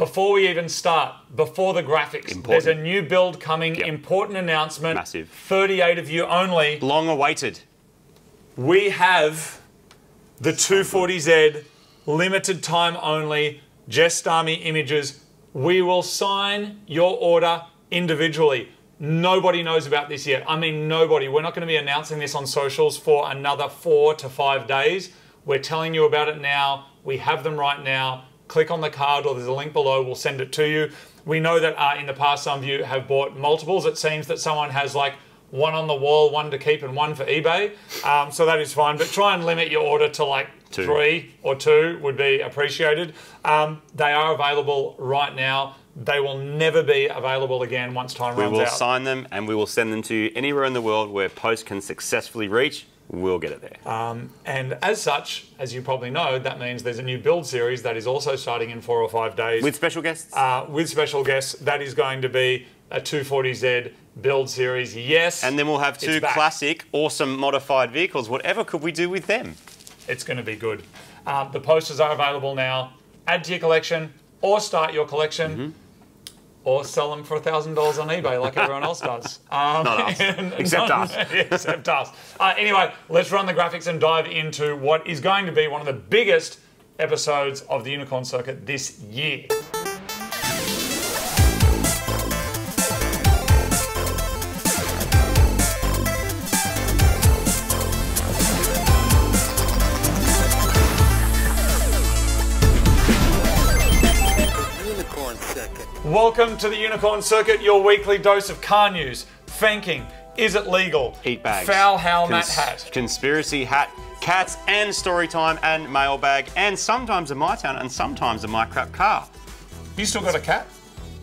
before we even start, before the graphics, there's a new build coming. Important announcement. Massive. 38 of you only. Long awaited. We have the 240Z, limited time only, Jess Army images. We will sign your order individually. Nobody knows about this yet. I mean, nobody. We're not going to be announcing this on socials for another 4 to 5 days. We're telling you about it now. We have them right now. Click on the card or there's a link below. We'll send it to you. We know that in the past, some of you have bought multiples. It seems that someone has like one on the wall, one to keep and one for eBay. So that is fine. But try and limit your order to like 3 or 2 would be appreciated. They are available right now. They will never be available again once time runs out. We will sign them and we will send them to anywhere in the world where Post can successfully reach. We'll get it there. And as such, as you probably know, that means there's a new build series that is also starting in 4 or 5 days. With special guests? With special guests. That is going to be a 240Z build series, yes. And then we'll have 2 classic, awesome modified vehicles. Whatever could we do with them? It's going to be good. The posters are available now. Add to your collection or start your collection. Or sell them for $1,000 on eBay like everyone else does. Not us. Except us. Except us. Anyway, let's run the graphics and dive into what is going to be one of the biggest episodes of the Unicorn Circuit this year. Welcome to the Unicorn Circuit, your weekly dose of car news. Fanking, is it legal? Heat bags. Foul Howl Matt hat. Conspiracy hat, cats and story time and mailbag and sometimes a mytown and sometimes a mycrapcar. You still got a cat?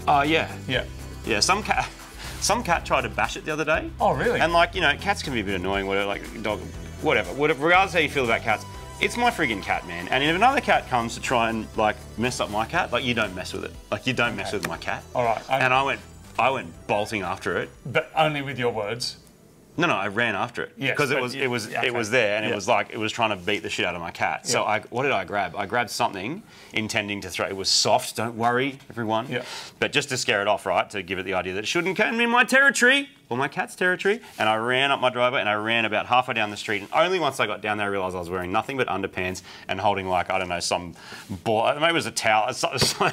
Yeah. Yeah. Yeah, some cat tried to bash it the other day. Oh, really? And like, you know, cats can be a bit annoying, whatever, like dog, whatever. Regardless of how you feel about cats, it's my friggin' cat, man. And if another cat comes to try and like mess up my cat, like you don't mess with it. Like you don't mess with my cat. All right. And I went bolting after it. But only with your words. No, I ran after it because it was there and it was like it was trying to beat the shit out of my cat. So what did I grab? I grabbed something intending to throw. It was soft. Don't worry, everyone. Yeah. But just to scare it off, right? To give it the idea that it shouldn't come in my territory or my cat's territory. And I ran up my driveway and I ran about halfway down the street. And only once I got down there, I realised I was wearing nothing but underpants and holding like I don't know some ball. Maybe it was a towel. I was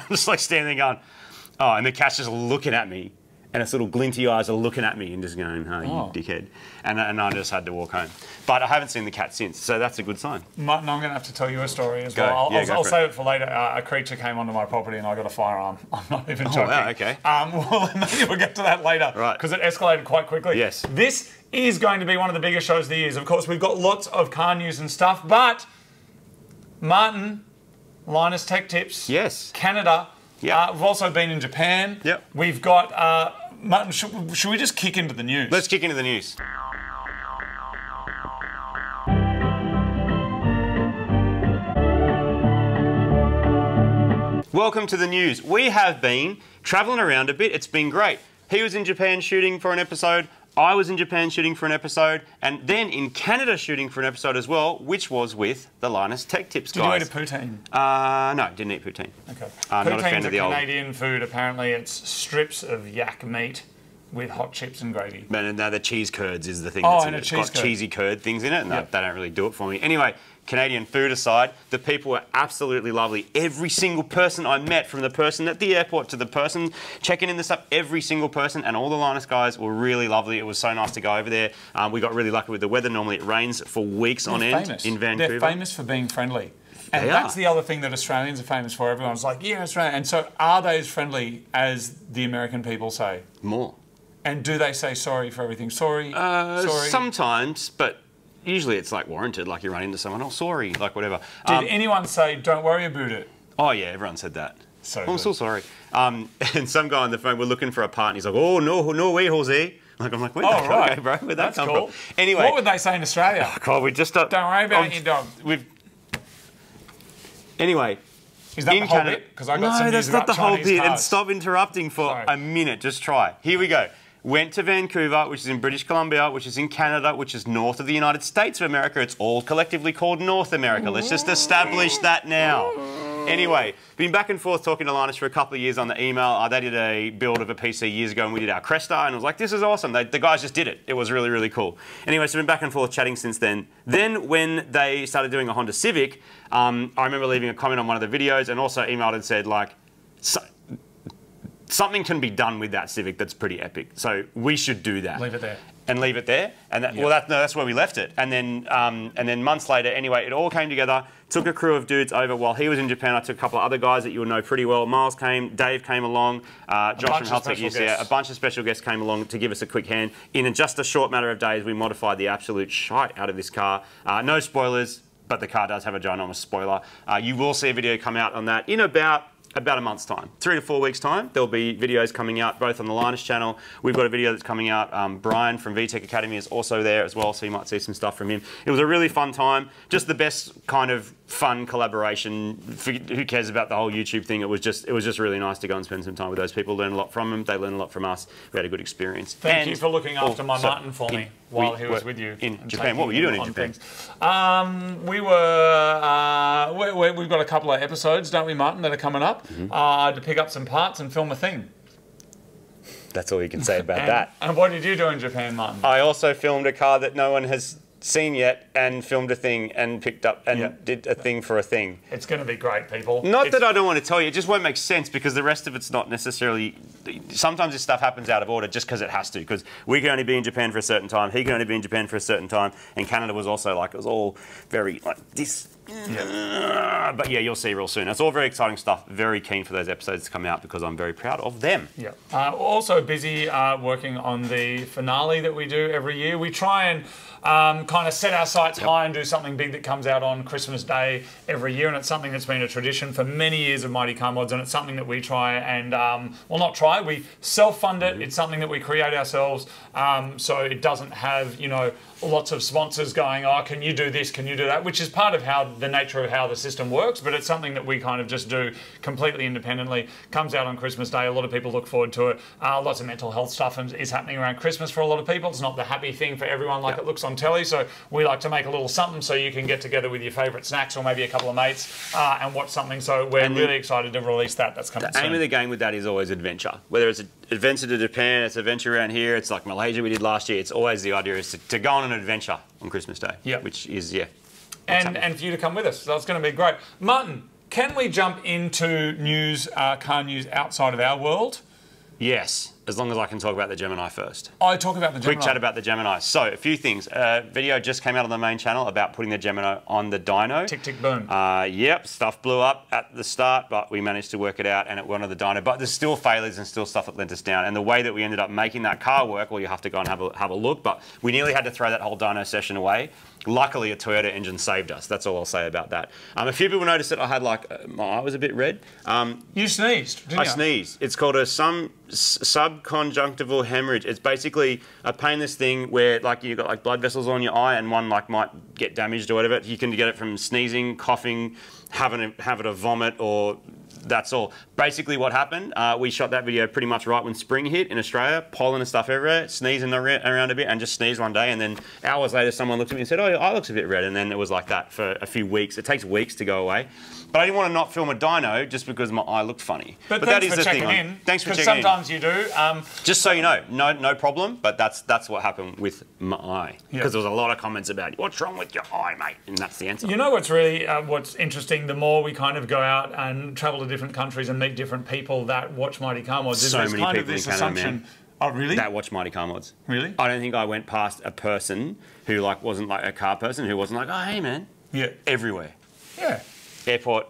just like standing there going, oh, and the cat's just looking at me. And its little glinty eyes are looking at me and just going, oh, you dickhead. And I just had to walk home. But I haven't seen the cat since, so that's a good sign. Martin, I'm going to have to tell you a story as well. I'll save it for later. A creature came onto my property and I got a firearm. I'm not even joking. Oh, wow, okay. Well, maybe we'll get to that later. Right. Because it escalated quite quickly. Yes. This is going to be one of the biggest shows of the year. Of course, we've got lots of car news and stuff, but Martin, Linus Tech Tips. Yes. Canada. Yep. We've also been in Japan. Yep. We've got... Martin, should we just kick into the news? Let's kick into the news. Welcome to the news. We have been travelling around a bit. It's been great. He was in Japan shooting for an episode. I was in Japan shooting for an episode, and then in Canada shooting for an episode as well, which was with the Linus Tech Tips guys. Did you eat a poutine? No, didn't eat poutine. Okay. Not a fan of the Canadian food. Apparently, it's strips of yak meat with hot chips and gravy. But no, the cheese curds is the thing. Oh, that's and in it. It's got cheesy curd things in it, and they don't really do it for me. Anyway, Canadian food aside, the people were absolutely lovely. Every single person I met, from the person at the airport to the person checking in the stuff, every single person, and all the Linus guys were really lovely. It was so nice to go over there. We got really lucky with the weather. Normally it rains for weeks on end in Vancouver. They're famous for being friendly. And that's the other thing that Australians are famous for. Everyone's like, yeah, Australia. And so are they as friendly as the American people say? More. And do they say sorry for everything? Sorry? Sorry? Sometimes, but usually it's like warranted, like you run into someone, oh, sorry, like whatever. Did anyone say, don't worry about it? Oh, yeah, everyone said that. So I'm so sorry. And some guy on the phone, we're looking for a part, and he's like, oh, no way, Jose. I'm like, where'd that come from, bro? Where'd that come from? Anyway. What would they say in Australia? Oh, God, we just... don't worry about your dog. Anyway. Is that the whole bit? Because I got some news about Chinese cars. No, that's not the whole bit. And stop interrupting for a minute. Just try. Here we go. Went to Vancouver, which is in British Columbia, which is in Canada, which is north of the United States of America. It's all collectively called North America. Let's just establish that now. Anyway, been back and forth talking to Linus for a couple of years on the email. They did a build of a PC years ago and we did our Cresta and it was like, this is awesome. The guys just did it. It was really, really cool. Anyway, so been back and forth chatting since then. Then when they started doing a Honda Civic, I remember leaving a comment on one of the videos and also emailed and said like, something can be done with that Civic that's pretty epic. So we should do that. Leave it there. And leave it there. And that, well, that's where we left it. And then months later, anyway, it all came together. Took a crew of dudes over while he was in Japan. I took a couple of other guys that you would know pretty well. Miles came, Dave came along, Josh from Healthtech UCA. A bunch of special guests came along to give us a quick hand. In just a short matter of days, we modified the absolute shite out of this car. No spoilers, but the car does have a ginormous spoiler. You will see a video come out on that in about a month's time, 3 to 4 weeks' time. There'll be videos coming out both on the Linus channel. We've got a video that's coming out. Brian from VTech Academy is also there as well, so you might see some stuff from him. It was a really fun time. Just the best kind of fun collaboration. Who cares about the whole YouTube thing? It was just really nice to go and spend some time with those people. Learn a lot from them. They learned a lot from us. We had a good experience. Thank you for looking after my Martin for me while he was with you in Japan. What were you doing in Japan? We've got a couple of episodes, don't we, Martin, that are coming up to pick up some parts and film a thing. That's all you can say about that. And what did you do in Japan, Martin? I also filmed a car that no one has seen yet and filmed a thing and picked up and did a thing for a thing. It's going to be great, people. Not that I don't want to tell you, it just won't make sense because the rest of it's not necessarily... Sometimes this stuff happens out of order just because it has to, because we can only be in Japan for a certain time, he can only be in Japan for a certain time, and Canada was also like, it was all very like this... But yeah, you'll see real soon. It's all very exciting stuff. Very keen for those episodes to come out because I'm very proud of them. Yeah. Also busy working on the finale that we do every year. We try and kind of set our sights high and do something big that comes out on Christmas Day every year, and it's something that's been a tradition for many years of Mighty Car Mods, and it's something that we try and, well, not try, we self-fund it. It's something that we create ourselves, so it doesn't have, you know, lots of sponsors going, oh, can you do this, can you do that, which is part of how the nature of how the system works, but it's something that we kind of just do completely independently. Comes out on Christmas Day. A lot of people look forward to it. Lots of mental health stuff is happening around Christmas for a lot of people. It's not the happy thing for everyone like it looks on telly, so we like to make a little something so you can get together with your favourite snacks or maybe a couple of mates and watch something, so we're really excited to release that. That's coming soon. The aim of the game with that is always adventure. Whether it's an adventure to Japan, it's an adventure around here, it's like Malaysia we did last year, it's always the idea is to go on an adventure on Christmas Day, which is, and for you to come with us. So it's going to be great. Martin, can we jump into news, car news outside of our world? Yes, as long as I can talk about the Gemini first. I talk about the Gemini. Quick chat about the Gemini. So, a few things. Video just came out on the main channel about putting the Gemini on the dyno. Tick, tick, boom. Yep, stuff blew up at the start, but we managed to work it out and it went on the dyno. But there's still failures and still stuff that let us down. And the way that we ended up making that car work, well, you have to go and have a look, but we nearly had to throw that whole dyno session away. Luckily, a Toyota engine saved us. That's all I'll say about that. A few people noticed that I had like, my eye was a bit red. You sneezed, didn't you? I sneezed. It's called a subconjunctival hemorrhage. It's basically a painless thing where like you've got like blood vessels on your eye and one like might get damaged or whatever. You can get it from sneezing, coughing, having a vomit, or that's all. Basically what happened, we shot that video pretty much right when spring hit in Australia, pollen and stuff everywhere, sneezing around a bit and just sneezed one day, and then hours later someone looked at me and said, oh, your eye looks a bit red, and then it was like that for a few weeks. It takes weeks to go away. But I didn't want to not film a dyno just because my eye looked funny. But that is the thing. Thanks for checking in. Sometimes you do. Just so you know, no problem, but that's what happened with my eye. Because there was a lot of comments about, what's wrong with your eye, mate? And that's the answer. You know what's really, what's interesting, the more we kind of go out and travel to different countries and meet different people that watch Mighty Car Mods, so many kind people of this in Canada, assumption. Man. Oh, really? That watch Mighty Car Mods. Really? I don't think I went past a person who like wasn't like a car person, who wasn't like, oh, hey, man. Yeah. Everywhere. Yeah. Airport,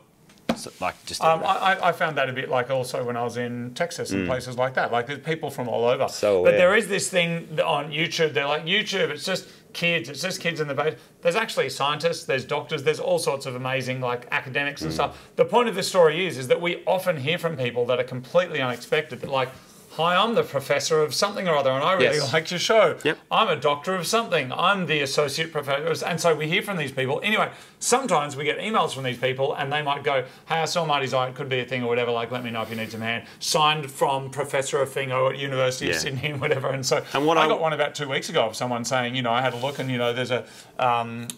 like just I found that a bit like also when I was in Texas and places like that. Like there's people from all over. So but there is this thing on YouTube. They're like, YouTube, it's just kids. It's just kids in the base. There's actually scientists, there's doctors, there's all sorts of amazing like academics and stuff. The point of this story is that we often hear from people that are completely unexpected that like, hi, I'm the professor of something or other, and I really liked your show. Yep. I'm a doctor of something. I'm the associate professor. And so we hear from these people. Anyway, sometimes we get emails from these people, and they might go, hey, I saw Marty's eye, it could be a thing or whatever, like, let me know if you need some hand. Signed from Professor of Thingo at University of Sydney and whatever. And so I got one about 2 weeks ago of someone saying, you know, I had a look and, you know, there's a,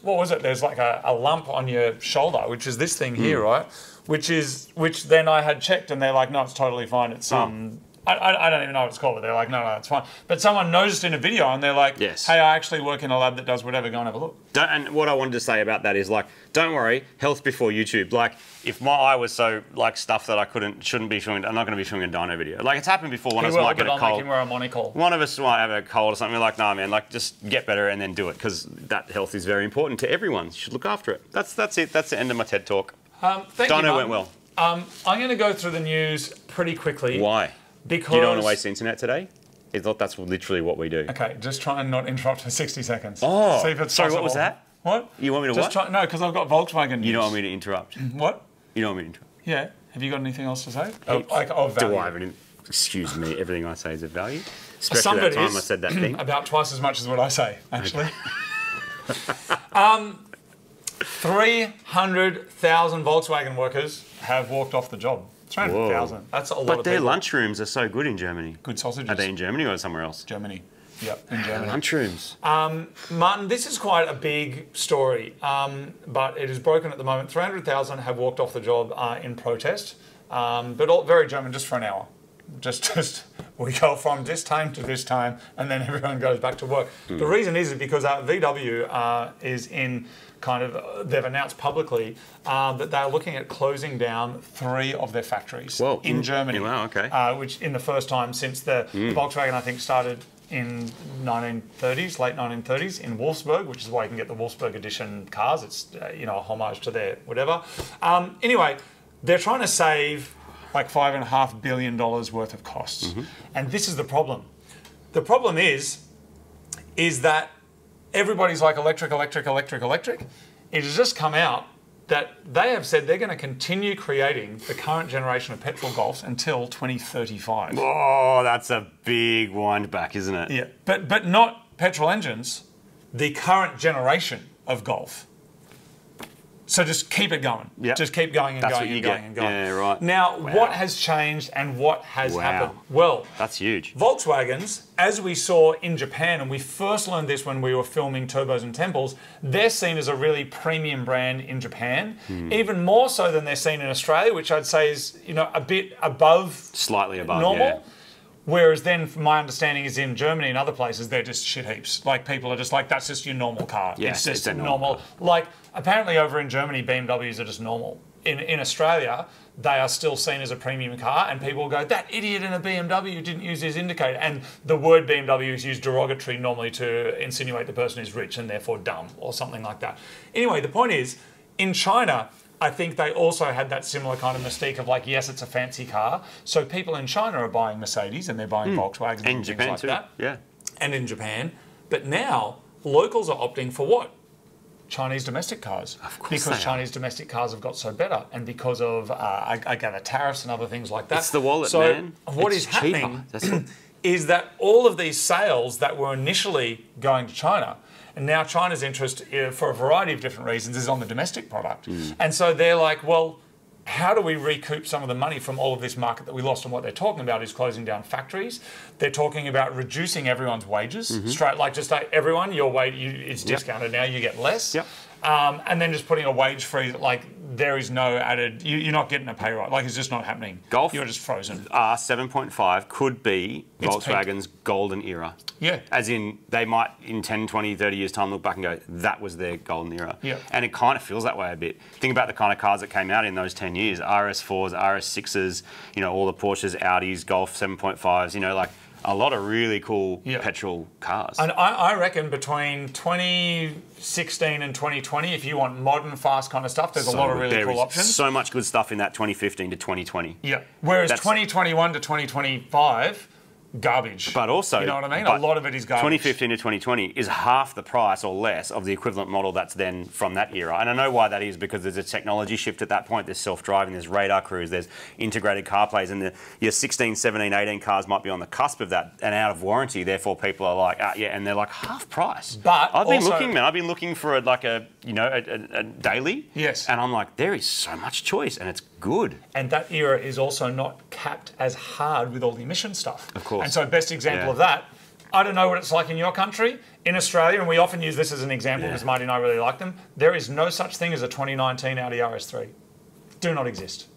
what was it? There's like a lump on your shoulder, which is this thing here, right? Which then I had checked, and they're like, no, it's totally fine. It's I don't even know what it's called, but they're like, no, it's fine. But someone noticed in a video, and they're like, hey, I actually work in a lab that does whatever, go and have a look. And what I wanted to say about that is, like, don't worry, health before YouTube. Like, if my eye was so, like, stuff that I shouldn't be filming, I'm not going to be filming a dyno video. Like, it's happened before. One of us might get a cold. Wear a monocle. One of us might have a cold or something. We're like, nah, man, like, just get better and then do it, because that health is very important to everyone. You should look after it. That's it. That's the end of my TED Talk. Dyno went well. I'm going to go through the news pretty quickly. Why? Because you don't want to waste the internet today? I thought that's literally what we do. Okay, just try and not interrupt for 60 seconds. Oh, see if it's sorry, possible. what was that? What? You want me to just what? No, because I've got Volkswagen news. You don't want me to interrupt? What? You don't want me to interrupt? Yeah. Have you got anything else to say? Of value. Do I have any? Excuse me, everything I say is of value. Especially that time I said that thing. About twice as much as what I say, actually. 300,000 Volkswagen workers have walked off the job. 300,000. That's a lot of people. But their lunchrooms are so good in Germany. Good sausages. Are they in Germany or somewhere else? Germany. Yep, in Germany. Lunchrooms. Martin, this is quite a big story, but it is broken at the moment. 300,000 have walked off the job in protest, but all very German, just for an hour. Just we go from this time to this time, and then everyone goes back to work. The reason is because VW is in kind of, they've announced publicly that they're looking at closing down 3 of their factories in Germany. Wow, okay. Which in the first time since the Volkswagen, I think, started in 1930s, late 1930s in Wolfsburg, which is why you can get the Wolfsburg edition cars. It's you know, a homage to their whatever. Anyway, they're trying to save like $5.5 billion worth of costs, and this is the problem. The problem is that everybody's like electric. It has just come out that they have said they're going to continue creating the current generation of petrol Golfs until 2035. Oh, that's a big wind back, isn't it? Yeah, but not petrol engines, the current generation of Golf. So just keep it going. Yep. Just keep going and going and going and going. Yeah, right. Now, what has changed and what has happened? Well, that's huge. Volkswagens, as we saw in Japan, and we first learned this when we were filming Turbos and Temples, they're seen as a really premium brand in Japan, even more so than they're seen in Australia, which I'd say is, you know, a bit above, slightly above normal. Yeah. Whereas then, from my understanding, is in Germany and other places, they're just shit heaps. Like, people are just like, that's just your normal car. Yes, it's just it's a normal. car. Like, apparently over in Germany, BMWs are just normal. In Australia, they are still seen as a premium car, and people will go, that idiot in a BMW didn't use his indicator. And the word BMW is used derogatory normally to insinuate the person is rich and therefore dumb or something like that. Anyway, the point is, in China, I think they also had that similar kind of mystique of like, yes, it's a fancy car. So people in China are buying Mercedes and they're buying Volkswagens and things like that. Yeah. And in Japan. But now, locals are opting for what? Chinese domestic cars. Of course because Chinese domestic cars have got so better. And because of, I gather, tariffs and other things like that. It's the wallet, so man. What is happening is that all of these sales that were initially going to China, and now China's interest, for a variety of different reasons, is on the domestic product. And so they're like, well, how do we recoup some of the money from all of this market that we lost? And what they're talking about is closing down factories. They're talking about reducing everyone's wages. Straight, like just like everyone, your wage, it's discounted now, you get less. And then just putting a wage freeze, like there is no added, you're not getting a pay rise. Like it's just not happening. Golf, you're just frozen. R7.5 could be Volkswagen's golden era. Yeah. As in, they might in 10, 20, 30 years' time look back and go, that was their golden era. Yeah. And it kind of feels that way a bit. Think about the kind of cars that came out in those 10 years. RS4s, RS6s, you know, all the Porsches, Audis, Golf 7.5s, you know, like a lot of really cool petrol cars. And I reckon between 2016 and 2020, if you want modern, fast kind of stuff, there's a lot of really cool options. So much good stuff in that 2015 to 2020. Yeah. Whereas 2021 to 2025, garbage. But also, you know what I mean? A lot of it is garbage. 2015 to 2020 is half the price or less of the equivalent model that's then from that era. And I know why that is, because there's a technology shift at that point. There's self-driving, there's radar crews, there's integrated car plays, and your 16, 17, 18 cars might be on the cusp of that and out of warranty. Therefore, people are like, yeah, and they're like half price. But I've been looking, man. I've been looking for a daily. Yes. And I'm like, there is so much choice, and it's good. And that era is also not capped as hard with all the emission stuff. Of course. And so best example of that, I don't know what it's like in your country. In Australia, and we often use this as an example because Marty and I really like them, there is no such thing as a 2019 Audi RS3. Do not exist.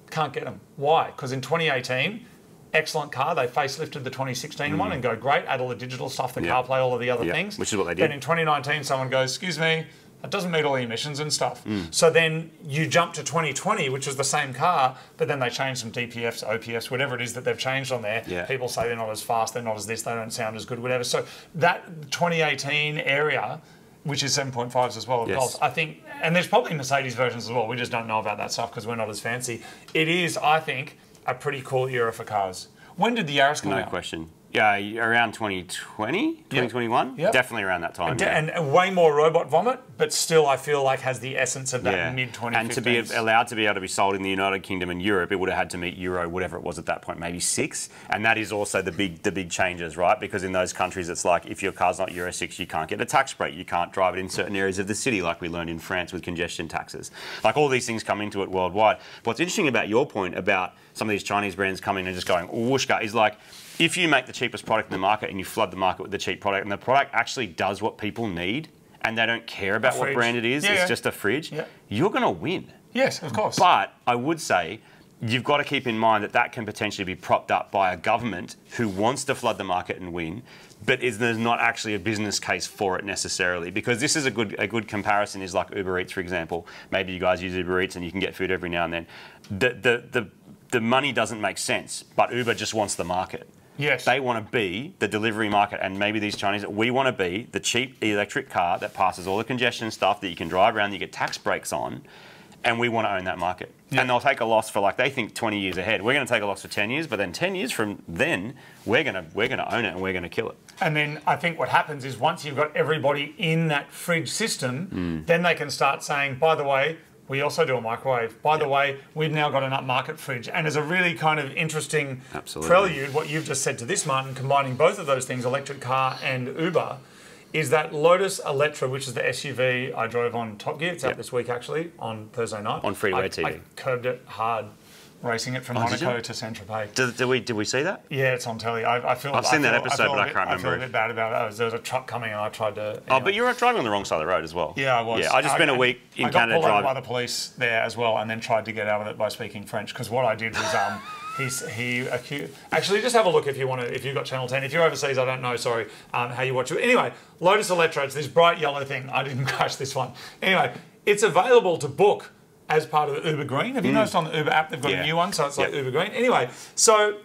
Can't get them. Why? Because in 2018, excellent car, they facelifted the 2016 one and go, great, add all the digital stuff, the CarPlay, all of the other things. Which is what they did. Then in 2019, someone goes, excuse me, that doesn't meet all the emissions and stuff. So then you jump to 2020, which is the same car, but then they change some DPFs, OPFs, whatever it is that they've changed on there. Yeah. People say they're not as fast, they're not as this, they don't sound as good, whatever. So that 2018 area, which is 7.5s as well, of Golf, I think, and there's probably Mercedes versions as well, we just don't know about that stuff because we're not as fancy. It is, I think, a pretty cool era for cars. When did the Yaris come out? No question. Yeah, around 2020, 2021? Yep. Definitely around that time. And way more robot vomit, but still I feel like has the essence of that mid-2015s. And to be allowed to be able to be sold in the United Kingdom and Europe, it would have had to meet Euro, whatever it was at that point, maybe 6. And that is also the big changes, right? Because in those countries, it's like if your car's not Euro 6, you can't get a tax break. You can't drive it in certain areas of the city, like we learned in France with congestion taxes. Like all these things come into it worldwide. What's interesting about your point about some of these Chinese brands coming and just going whooshka is like, if you make the cheapest product in the market and you flood the market with the cheap product and the product actually does what people need and they don't care about what brand it is, it's just a fridge, you're going to win. Yes, of course. But I would say you've got to keep in mind that can potentially be propped up by a government who wants to flood the market and win, but there's not actually a business case for it necessarily. Because this is a good comparison is like Uber Eats, for example. Maybe you guys use Uber Eats and you can get food every now and then. The money doesn't make sense, but Uber just wants the market. Yes. They want to be the delivery market, and maybe these Chinese, we want to be the cheap electric car that passes all the congestion stuff that you can drive around, you get tax breaks on, and we want to own that market. Yeah. And they'll take a loss for, like, they think 20 years ahead. We're going to take a loss for 10 years, but then 10 years from then, we're going to own it and we're going to kill it. And then I think what happens is once you've got everybody in that fridge system, then they can start saying, by the way, we also do a microwave. By the way, we've now got an upmarket fridge. And as a really kind of interesting prelude, what you've just said to this, Martin, combining both of those things, electric car and Uber, is that Lotus Electra, which is the SUV I drove on Top Gear. It's out this week, actually, on Thursday night. On Freeway TV. I curbed it hard, racing it from Monaco to Saint-Tropez. Did we see that? Yeah, it's on telly. I've seen that episode, but I can't remember. I feel a bit bad about it. There was a truck coming and I tried to... Anyway. Oh, but you were driving on the wrong side of the road as well. Yeah, I was. Yeah, I just spent a week in Canada driving. I got pulled over by the police there as well and then tried to get out of it by speaking French, because what I did was... He accused... Actually, just have a look if you want to, if you've got Channel 10. If you're overseas, I don't know, sorry, how you watch it. Anyway, Lotus Electra, it's this bright yellow thing. I didn't crash this one. Anyway, it's available to book as part of the Uber Green. Have you noticed on the Uber app they've got a new one, so it's like Uber Green? Anyway, so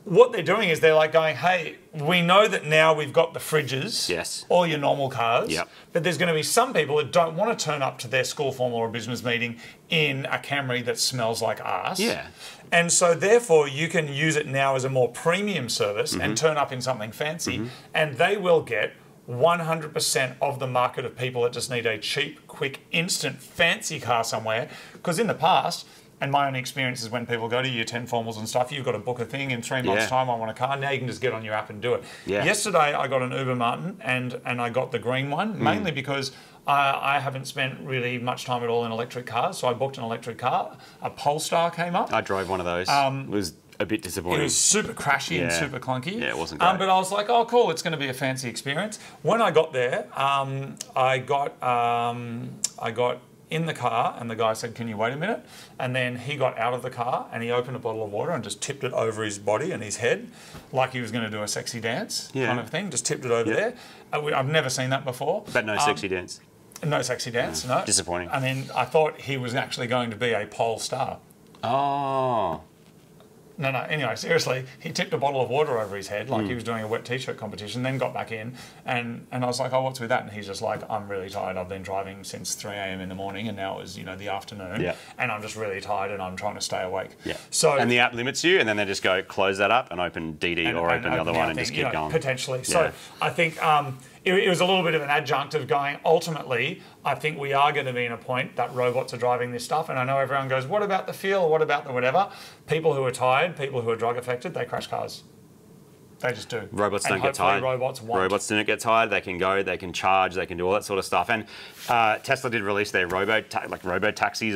what they're doing is they're like going, hey, we know that now we've got the fridges, all your normal cars, but there's going to be some people that don't want to turn up to their school formal or business meeting in a Camry that smells like arse. Yeah. And so therefore you can use it now as a more premium service and turn up in something fancy, and they will get 100% of the market of people that just need a cheap, quick, instant, fancy car somewhere. Because in the past, and my own experience is when people go to year 10 formals and stuff, you've got to book a thing in 3 months' time, I want a car. Now you can just get on your app and do it. Yesterday I got an Uber Martin and I got the green one, mainly because I haven't spent really much time at all in electric cars, so I booked an electric car. A Polestar came up. I drove one of those. It was a bit disappointing. It was super crashy and super clunky. Yeah, it wasn't great. But I was like, oh, cool, it's going to be a fancy experience. When I got there, I got in the car and the guy said, can you wait a minute? And then he got out of the car and he opened a bottle of water and just tipped it over his body and his head like he was going to do a sexy dance kind of thing. Just tipped it over there. I've never seen that before. But no sexy dance. No sexy dance, no. Disappointing. I mean, I thought he was actually going to be a Polestar. Oh. No, anyway, seriously, he tipped a bottle of water over his head like he was doing a wet t-shirt competition, then got back in, and I was like, oh, what's with that? And he's just like, I'm really tired. I've been driving since 3 a.m. in the morning, and now it was, the afternoon, and I'm just really tired, and I'm trying to stay awake. Yeah. So, and the app limits you, and then they just go, close that up and open DD or open the other one and just keep going. Potentially. So I think it was a little bit of an adjunctive going, ultimately, I think we are going to be in a point that robots are driving this stuff. And I know everyone goes, what about the fuel? What about the whatever? People who are tired, people who are drug affected, they crash cars. They just do. Robots and don't get tired. Robots won't. Robots don't get tired. They can go, they can charge, they can do all that sort of stuff. And Tesla did release their robo taxis.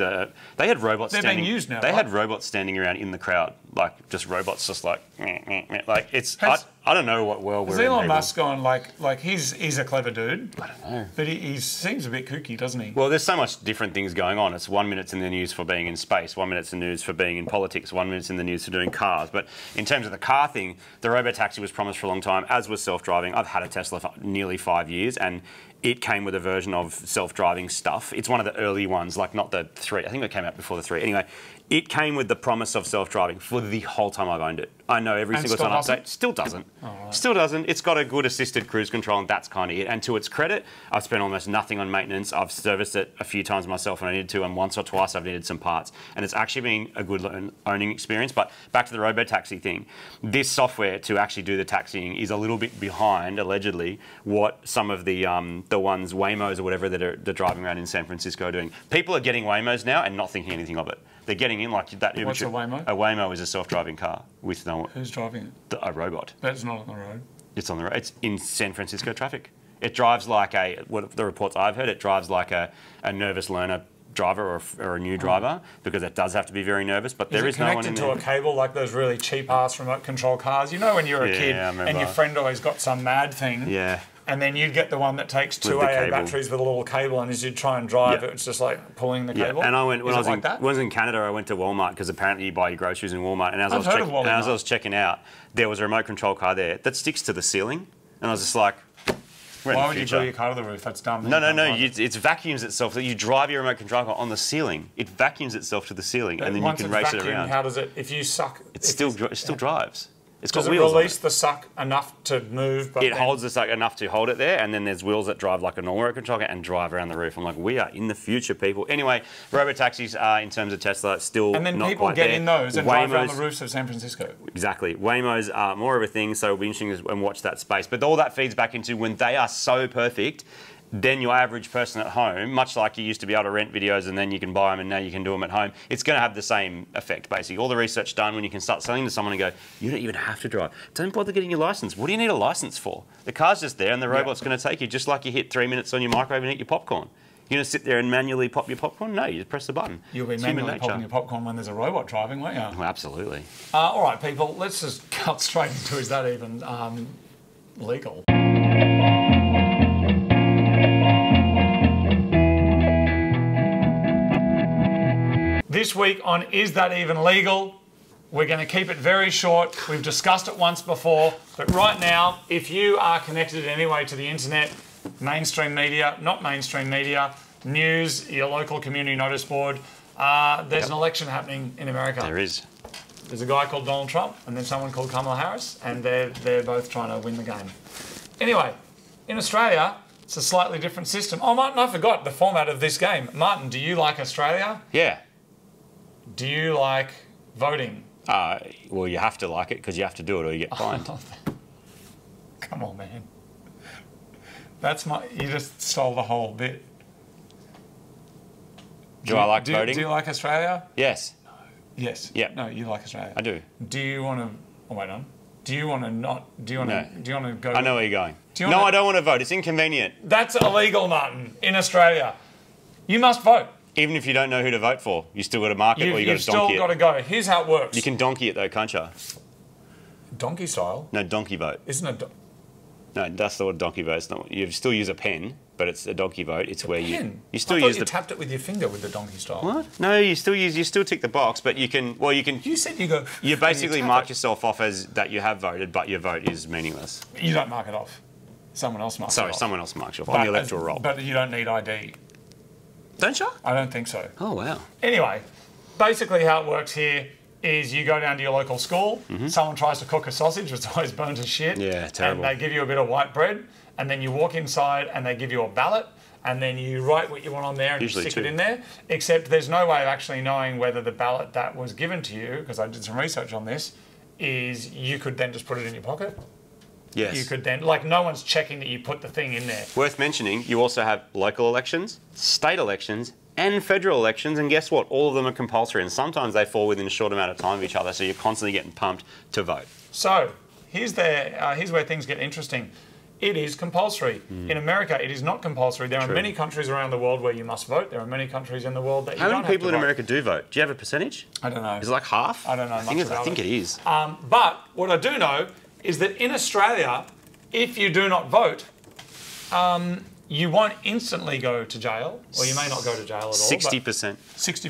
They had robots They're being used now, They right? had robots standing around in the crowd, like just robots, just like meh, meh, meh. Like it's. I don't know what world we're in. Elon Musk gone like he's a clever dude. I don't know. But he seems a bit kooky, doesn't he? Well, there's so much different things going on. It's 1 minute in the news for being in space, 1 minute in the news for being in politics, 1 minute in the news for doing cars. But in terms of the car thing, the robo-taxi was promised for a long time, as was self-driving. I've had a Tesla for nearly 5 years, and it came with a version of self-driving stuff. It's one of the early ones, like not the 3. I think it came out before the 3. Anyway, it came with the promise of self-driving for the whole time I've owned it. I know every single time update. Still doesn't. Oh, right. Still doesn't. It's got a good assisted cruise control, and that's kind of it. And to its credit, I've spent almost nothing on maintenance. I've serviced it a few times myself when I needed to, and once or twice I've needed some parts. And it's actually been a good owning experience. But back to the robo-taxi thing, this software to actually do the taxiing is a little bit behind, allegedly, what some of the ones, Waymos or whatever, that are driving around in San Francisco are doing. People are getting Waymos now and not thinking anything of it. They're getting in like that. What's a Waymo? A Waymo is a self-driving car with no. Who's driving it? A robot. That's not on the road. It's on the road. It's in San Francisco traffic. It drives like what the reports I've heard, it drives like a nervous learner driver or a new driver, because it does have to be very nervous. But there is no one in there. Connected to a cable like those really cheap-ass remote control cars. You know when you were a kid and your friend always got some mad thing. Yeah. And then you'd get the one that takes 2 AA batteries with a little cable, and as you'd try and drive, it's just like pulling the cable. And I went when I was was in Canada. I went to Walmart because apparently you buy your groceries in Walmart. And as I was checking out, there was a remote control car there that sticks to the ceiling, and I was just like, why would you glue your car to the roof? That's dumb. No. It vacuums itself. You drive your remote control car on the ceiling. It vacuums itself to the ceiling, and then you can race it around. How does it? If you suck, it still drives. It's got does it wheels release the suck enough to move? But it holds the suck enough to hold it there, and then there's wheels that drive like a normal remote control car and drive around the roof. I'm like, we are in the future, people. Anyway, robo-taxis are, in terms of Tesla, still not quite there. And then people get in those and drive around the roofs of San Francisco. Exactly. Waymos are more of a thing, so it'll be interesting to watch that space. But all that feeds back into when they are so perfect, then your average person at home, much like you used to be able to rent videos and then you can buy them and now you can do them at home, it's going to have the same effect, basically. All the research done when you can start selling to someone and go, you don't even have to drive. Don't bother getting your license. What do you need a license for? The car's just there and the robot's going to take you, just like you hit 3 minutes on your microwave and eat your popcorn. You're going to sit there and manually pop your popcorn? No, you just press the button. You'll be manually popping your popcorn when there's a robot driving, won't you? Oh, absolutely. All right, people, let's just cut straight into, is that even legal? This week on Is That Even Legal? We're going to keep it very short. We've discussed it once before, but right now, if you are connected in any way to the internet, mainstream media, not mainstream media, news, your local community notice board, there's an election happening in America. There is. There's a guy called Donald Trump and then someone called Kamala Harris, and they're both trying to win the game. Anyway, in Australia, it's a slightly different system. Oh, Martin, I forgot the format of this game. Martin, do you like Australia? Yeah. Do you like voting? Well, you have to like it because you have to do it or you get fined. Come on, man. You just stole the whole bit. Do I like voting? Do you like Australia? Yes. No. Yes. Yep. No, you like Australia. I do. Do you want to... Oh, wait on. Do you want to not... Do you want to... No. Do you want to go... I know where you're going. No, I don't want to vote. It's inconvenient. That's illegal, Martin, in Australia. You must vote. Even if you don't know who to vote for, you still got to mark it or you got to donkey it. You've still got to go. Here's how it works. You can donkey it though, can't you? Donkey style? No, donkey vote. Isn't it? No, that's not what a donkey vote. It's not. You still use a pen, but it's a donkey vote. It's where pen? you still I thought use you tapped it with your finger with the donkey style. What? No, you still tick the box, but you can. Well, you can. You said you go. You basically mark yourself off as that you have voted, but your vote is meaningless. You don't mark it off. Someone else marks it off. Sorry, someone else marks you off on the electoral roll. But you don't need ID. Don't you? I don't think so. Oh, wow. Anyway, basically how it works here, is you go down to your local school, someone tries to cook a sausage, which always burnt as shit. Yeah, terrible. And they give you a bit of white bread, and then you walk inside and they give you a ballot, and then you write what you want on there and Usually you stick it in there. Except there's no way of actually knowing whether the ballot that was given to you, because I did some research on this, is you could then just put it in your pocket. Yes. You could then, like, no one's checking that you put the thing in there. Worth mentioning, you also have local elections, state elections, and federal elections, and guess what? All of them are compulsory, and sometimes they fall within a short amount of time of each other, so you're constantly getting pumped to vote. So here's where things get interesting. It is compulsory. In America, it is not compulsory. There are many countries around the world where you must vote. There are many countries in the world that you don't have to vote. How many people in America do vote? Do you have a percentage? I don't know. Is it like half? I don't know much about I think it is. But what I do know is that in Australia, if you do not vote, you won't instantly go to jail, or you may not go to jail at all. 60%. 60%?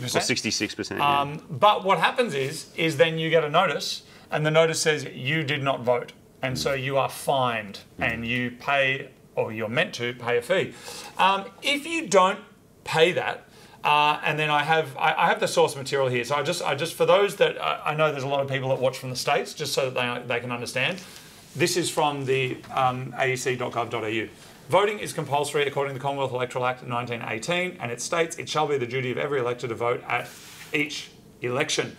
Or 66%. Yeah. But what happens is then you get a notice, and the notice says you did not vote. And so you are fined, and you pay, or you're meant to pay a fee. If you don't pay that, and then I have the source material here. So I just for those that I know there's a lot of people that watch from the States, just so that they can understand. This is from the aec.gov.au. Voting is compulsory according to the Commonwealth Electoral Act 1918, and it states it shall be the duty of every elector to vote at each election.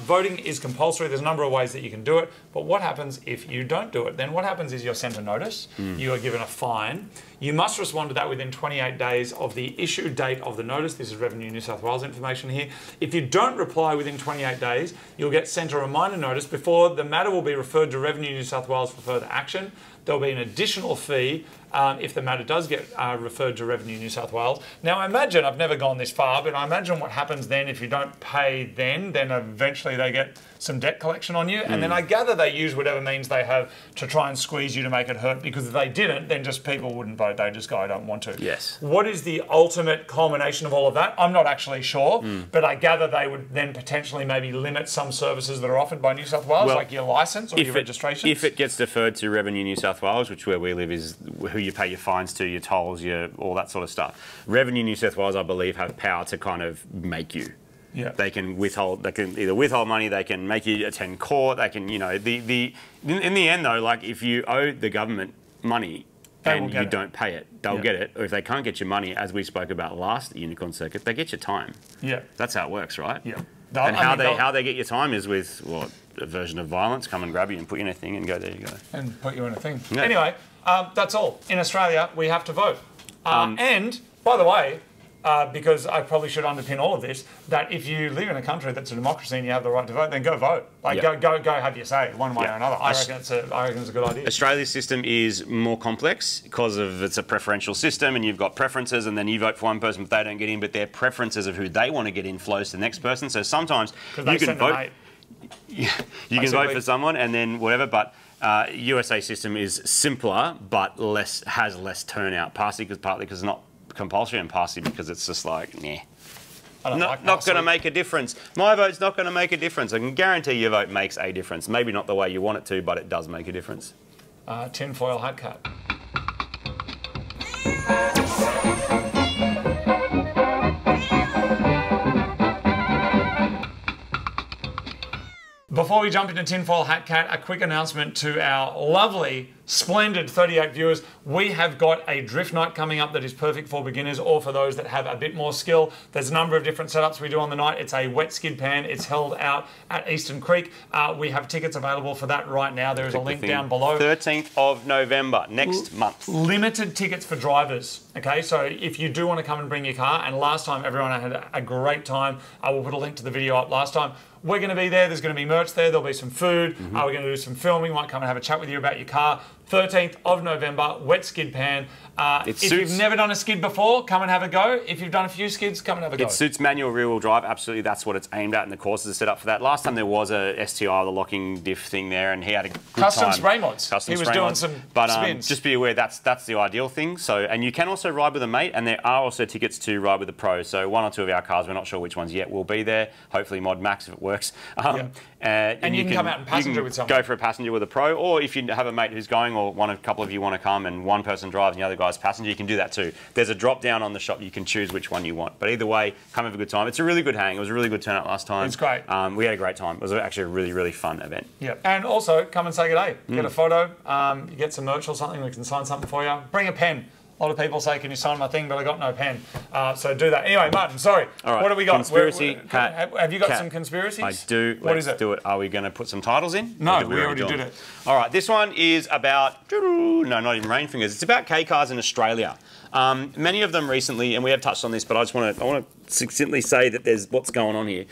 Voting is compulsory. There's a number of ways that you can do it, but what happens if you don't do it? Then what happens is you're sent a notice, you are given a fine. You must respond to that within 28 days of the issue date of the notice. This is Revenue New South Wales information here. If you don't reply within 28 days, you'll get sent a reminder notice before the matter will be referred to Revenue New South Wales for further action. There'll be an additional fee if the matter does get referred to Revenue New South Wales. Now, I imagine, I've never gone this far, but I imagine what happens then if you don't pay then eventually they get some debt collection on you. And then I gather they use whatever means they have to try and squeeze you to make it hurt, because if they didn't, then just people wouldn't vote. They'd just go, I don't want to. Yes. What is the ultimate culmination of all of that? I'm not actually sure, but I gather they would then potentially maybe limit some services that are offered by New South Wales, like your licence or your registration. If it gets deferred to Revenue New South Wales, which where we live is who you pay your fines to, your tolls, all that sort of stuff. Revenue New South Wales, I believe, have power to kind of make you. Yeah. They can either withhold money, they can make you attend court, they can, in the end though, like if you owe the government money and you don't pay it, they'll get it. Or if they can't get your money, as we spoke about last Unicorn Circuit, they get your time. Yeah. That's how it works, right? Yeah. And how they get your time is with a version of violence, come and grab you and put you in a thing and go, there you go. And put you in a thing. Yeah. Anyway, that's all. In Australia, we have to vote. And, by the way, because I probably should underpin all of this, that if you live in a country that's a democracy and you have the right to vote, then go vote. Like, go have your say, one way or another. I reckon it's a good idea. Australia's system is more complex because it's a preferential system, and you've got preferences, and then you vote for one person, but they don't get in, but their preferences of who they want to get in flows to the next person. So sometimes you can vote. You can vote for someone and then whatever, but USA system is simpler, but has less turnout, partly because it's not compulsory, and partly because it's just like, not going to make a difference. My vote's not going to make a difference. I can guarantee your vote makes a difference. Maybe not the way you want it to, but it does make a difference. Tinfoil hat cat. Before we jump into Tinfoil Hat Cat, a quick announcement to our lovely, splendid 38 viewers. We have got a drift night coming up that is perfect for beginners or for those that have a bit more skill. There's a number of different setups we do on the night. It's a wet skid pan. It's held out at Eastern Creek. We have tickets available for that right now. There is a link down below. 13th of November, next month. Limited tickets for drivers. Okay, so if you do want to come and bring your car, and last time everyone had a great time, I will put a link to the video up last time. We're going to be there. There's going to be merch there. There'll be some food. We're going to do some filming. Might come and have a chat with you about your car. 13th of November, wet skid pan. If you've never done a skid before, come and have a go. If you've done a few skids, come and have a go. It suits manual rear-wheel drive. Absolutely, that's what it's aimed at, and the courses are set up for that. Last time there was a STI, the locking diff thing there, and he had a good Custom time. Spray mods. He was doing some spins. Just be aware that's the ideal thing. So, and you can also ride with a mate, and there are also tickets to ride with a pro. So one or two of our cars, we're not sure which ones yet, will be there. Hopefully Mod Max, if it works. And you can come out and passenger with someone. Go for a passenger with a pro, or if you have a mate who's going, or a couple of you want to come and one person drives and the other guy's passenger, you can do that too. There's a drop down on the shop, you can choose which one you want. But either way, come have a good time. It's a really good hang. It was a really good turnout last time. It's great. We had a great time. It was actually a really, really fun event. Yeah, and also come and say good day. Get a photo, you get some merch or something, we can sign something for you. Bring a pen. A lot of people say, can you sign my thing, but I got no pen. So do that. Anyway, Martin, sorry. All right. What have we got? Conspiracy. Have you got some conspiracies? I do. What is it? Do it. Are we going to put some titles in? No, we already did it. All right, this one is about, no, not even rain fingers. It's about Kei Cars in Australia. Many of them recently, and we have touched on this, but I want to succinctly say that there's what's going on here.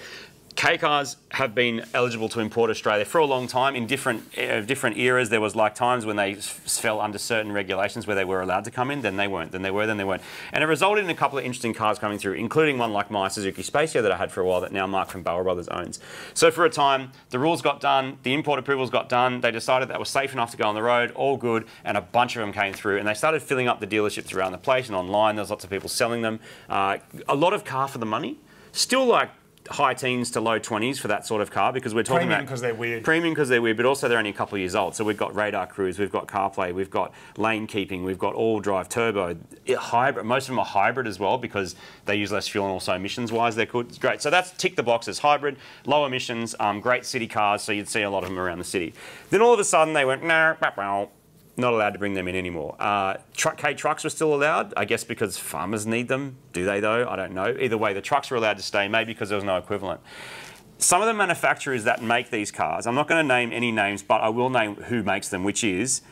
Kei Cars have been eligible to import Australia for a long time. In different eras, there was like times when they fell under certain regulations where they were allowed to come in, then they weren't, then they were, then they weren't. And it resulted in a couple of interesting cars coming through, including one like my Suzuki Spacia that I had for a while that now Mark from Bauer Brothers owns. So for a time, the rules got done, the import approvals got done, they decided that was safe enough to go on the road, all good, and a bunch of them came through, and they started filling up the dealerships around the place and online. There's lots of people selling them. A lot of car for the money, still like high teens to low 20s for that sort of car, because we're talking premium about because they're weird. Premium because they're weird, but also they're only a couple of years old. So we've got radar cruise, we've got CarPlay, we've got lane keeping, we've got all-drive turbo, hybrid. Most of them are hybrid as well because they use less fuel, and also emissions-wise they're good. It's great. So that's tick the boxes: hybrid, low emissions, great city cars. So you'd see a lot of them around the city. Then all of a sudden they went not allowed to bring them in anymore. Kei trucks were still allowed, I guess because farmers need them. Do they though? I don't know. Either way, the trucks were allowed to stay, maybe because there was no equivalent. Some of the manufacturers that make these cars, I'm not going to name any names, but I will name who makes them, which is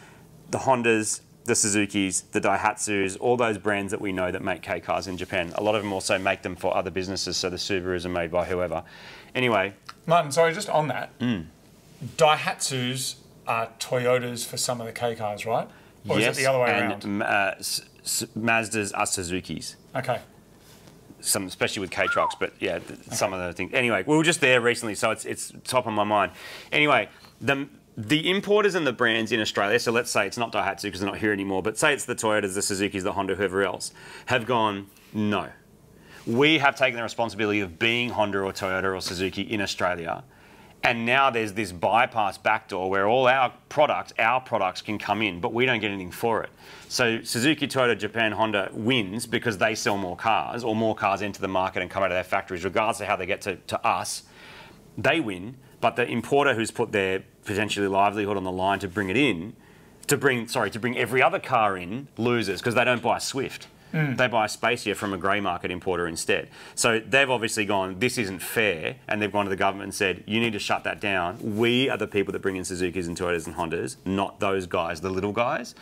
the Hondas, the Suzukis, the Daihatsus, all those brands that we know that make Kei Cars in Japan. A lot of them also make them for other businesses, so the Subarus are made by whoever. Anyway. Martin, sorry, just on that. Daihatsus are Toyotas for some of the Kei Cars, right? Or yes, is it the other way and around? Mazdas are Suzukis. Okay. Some, especially with K trucks, but yeah, some of the things. Anyway, we were just there recently, so it's top of my mind. Anyway, the importers and the brands in Australia, so let's say it's not Daihatsu because they're not here anymore, but say it's the Toyotas, the Suzukis, the Honda, whoever else, have gone, no. We have taken the responsibility of being Honda or Toyota or Suzuki in Australia. And now there's this bypass backdoor where all our products can come in, but we don't get anything for it. So Suzuki, Toyota, Japan, Honda wins because they sell more cars, or more cars enter the market and come out of their factories, regardless of how they get to us. They win, but the importer who's put their potentially livelihood on the line to bring it in, to bring every other car in, loses because they don't buy Swift. They buy a Spacia from a grey market importer instead. So they've obviously gone, this isn't fair, and they've gone to the government and said, you need to shut that down. We are the people that bring in Suzukis and Toyotas and Hondas, not those guys, the little guys.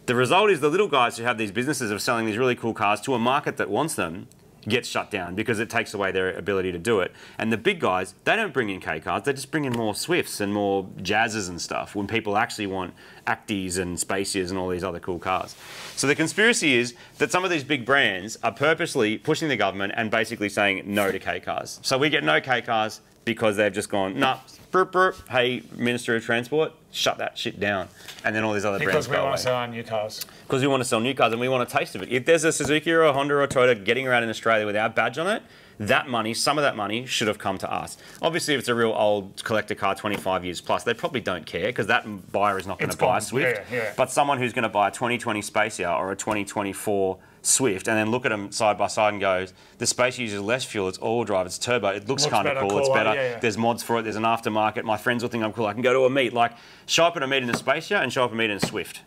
The result is the little guys who have these businesses of selling these really cool cars to a market that wants them gets shut down because it takes away their ability to do it. And the big guys, they don't bring in Kei Cars, they just bring in more Swifts and more Jazzes and stuff when people actually want Actis and Spacias and all these other cool cars. So the conspiracy is that some of these big brands are purposely pushing the government and basically saying no to Kei Cars. So we get no Kei Cars because they've just gone, nah, burp, burp, hey, Minister of Transport, shut that shit down. And then all these other brands go away. Because we want to sell our new cars. Because we want to sell new cars and we want a taste of it. If there's a Suzuki or a Honda or a Toyota getting around in Australia with our badge on it, that money, some of that money, should have come to us. Obviously, if it's a real old collector car, 25 years plus, they probably don't care because that buyer is not going to buy a Swift. Yeah. But someone who's going to buy a 2020 Spacia or a 2024 Swift and then look at them side by side and goes, the Spacia uses less fuel, it's all drive, it's turbo, it looks kind of cool, it's better, there's mods for it, there's an aftermarket, my friends will think I'm cool, I can go to a meet. Like, show up at a meet in a Spacia and show up at a meet in a Swift.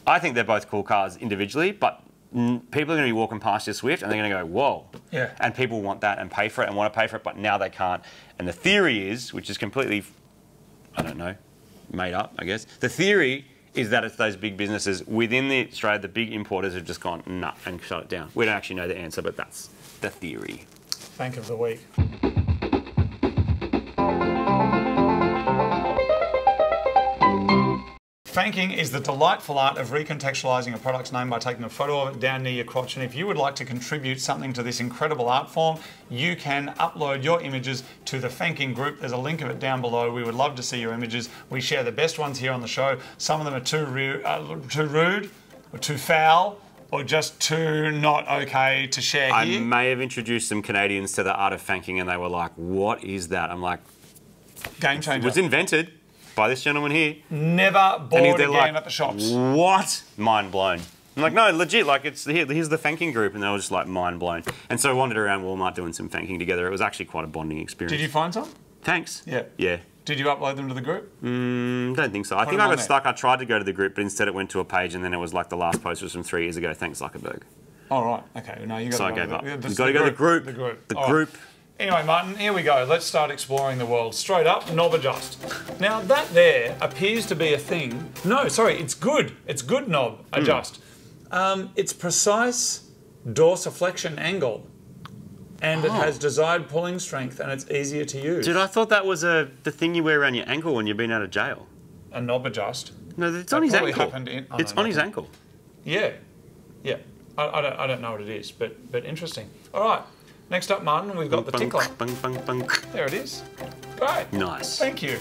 I think they're both cool cars individually, but people are going to be walking past your Swift and they're going to go, whoa. Yeah. And people want that and pay for it and want to pay for it, but now they can't. And the theory is, which is completely, I don't know, made up, I guess. The theory is that it's those big businesses within Australia, the big importers have just gone, nah, and shut it down. We don't actually know the answer, but that's the theory. Thank of the week. Fanking is the delightful art of recontextualising a product's name by taking a photo of it down near your crotch. And if you would like to contribute something to this incredible art form, you can upload your images to the Fanking group. There's a link of it down below. We would love to see your images. We share the best ones here on the show. Some of them are too rude or too foul, or just too not okay to share here. I may have introduced some Canadians to the art of Fanking and they were like, what is that? I'm like, Game changer. It was invented by this gentleman here. Never bought again at the shops. What? Mind blown. I'm like, no, legit, like, here's the Fanking group, and they were just, like, mind blown. And so I wandered around Walmart doing some Fanking together. It was actually quite a bonding experience. Did you find some? Thanks. Yeah. Yeah. Did you upload them to the group? Don't think so. I think I got stuck. I tried to go to the group, but instead it went to a page, and then it was like the last post was from 3 years ago. Thanks, Zuckerberg. Oh, right. Okay. No, you got to So I go gave up. You You've got to go to the group. The group. The group. Right. Anyway, Martin, here we go. Let's start exploring the world. Straight up, knob adjust. Now, that there appears to be a thing. No, sorry, it's good. It's good knob adjust. It's precise dorsiflexion angle. And it has desired pulling strength, and it's easier to use. Dude, I thought that was the thing you wear around your ankle when you've been out of jail. A knob adjust. No, it's on his ankle. It's on his ankle. Yeah. Yeah. I don't know what it is, but interesting. All right. Next up, Martin, we've got the tickler. There it is. Great. Nice. Thank you.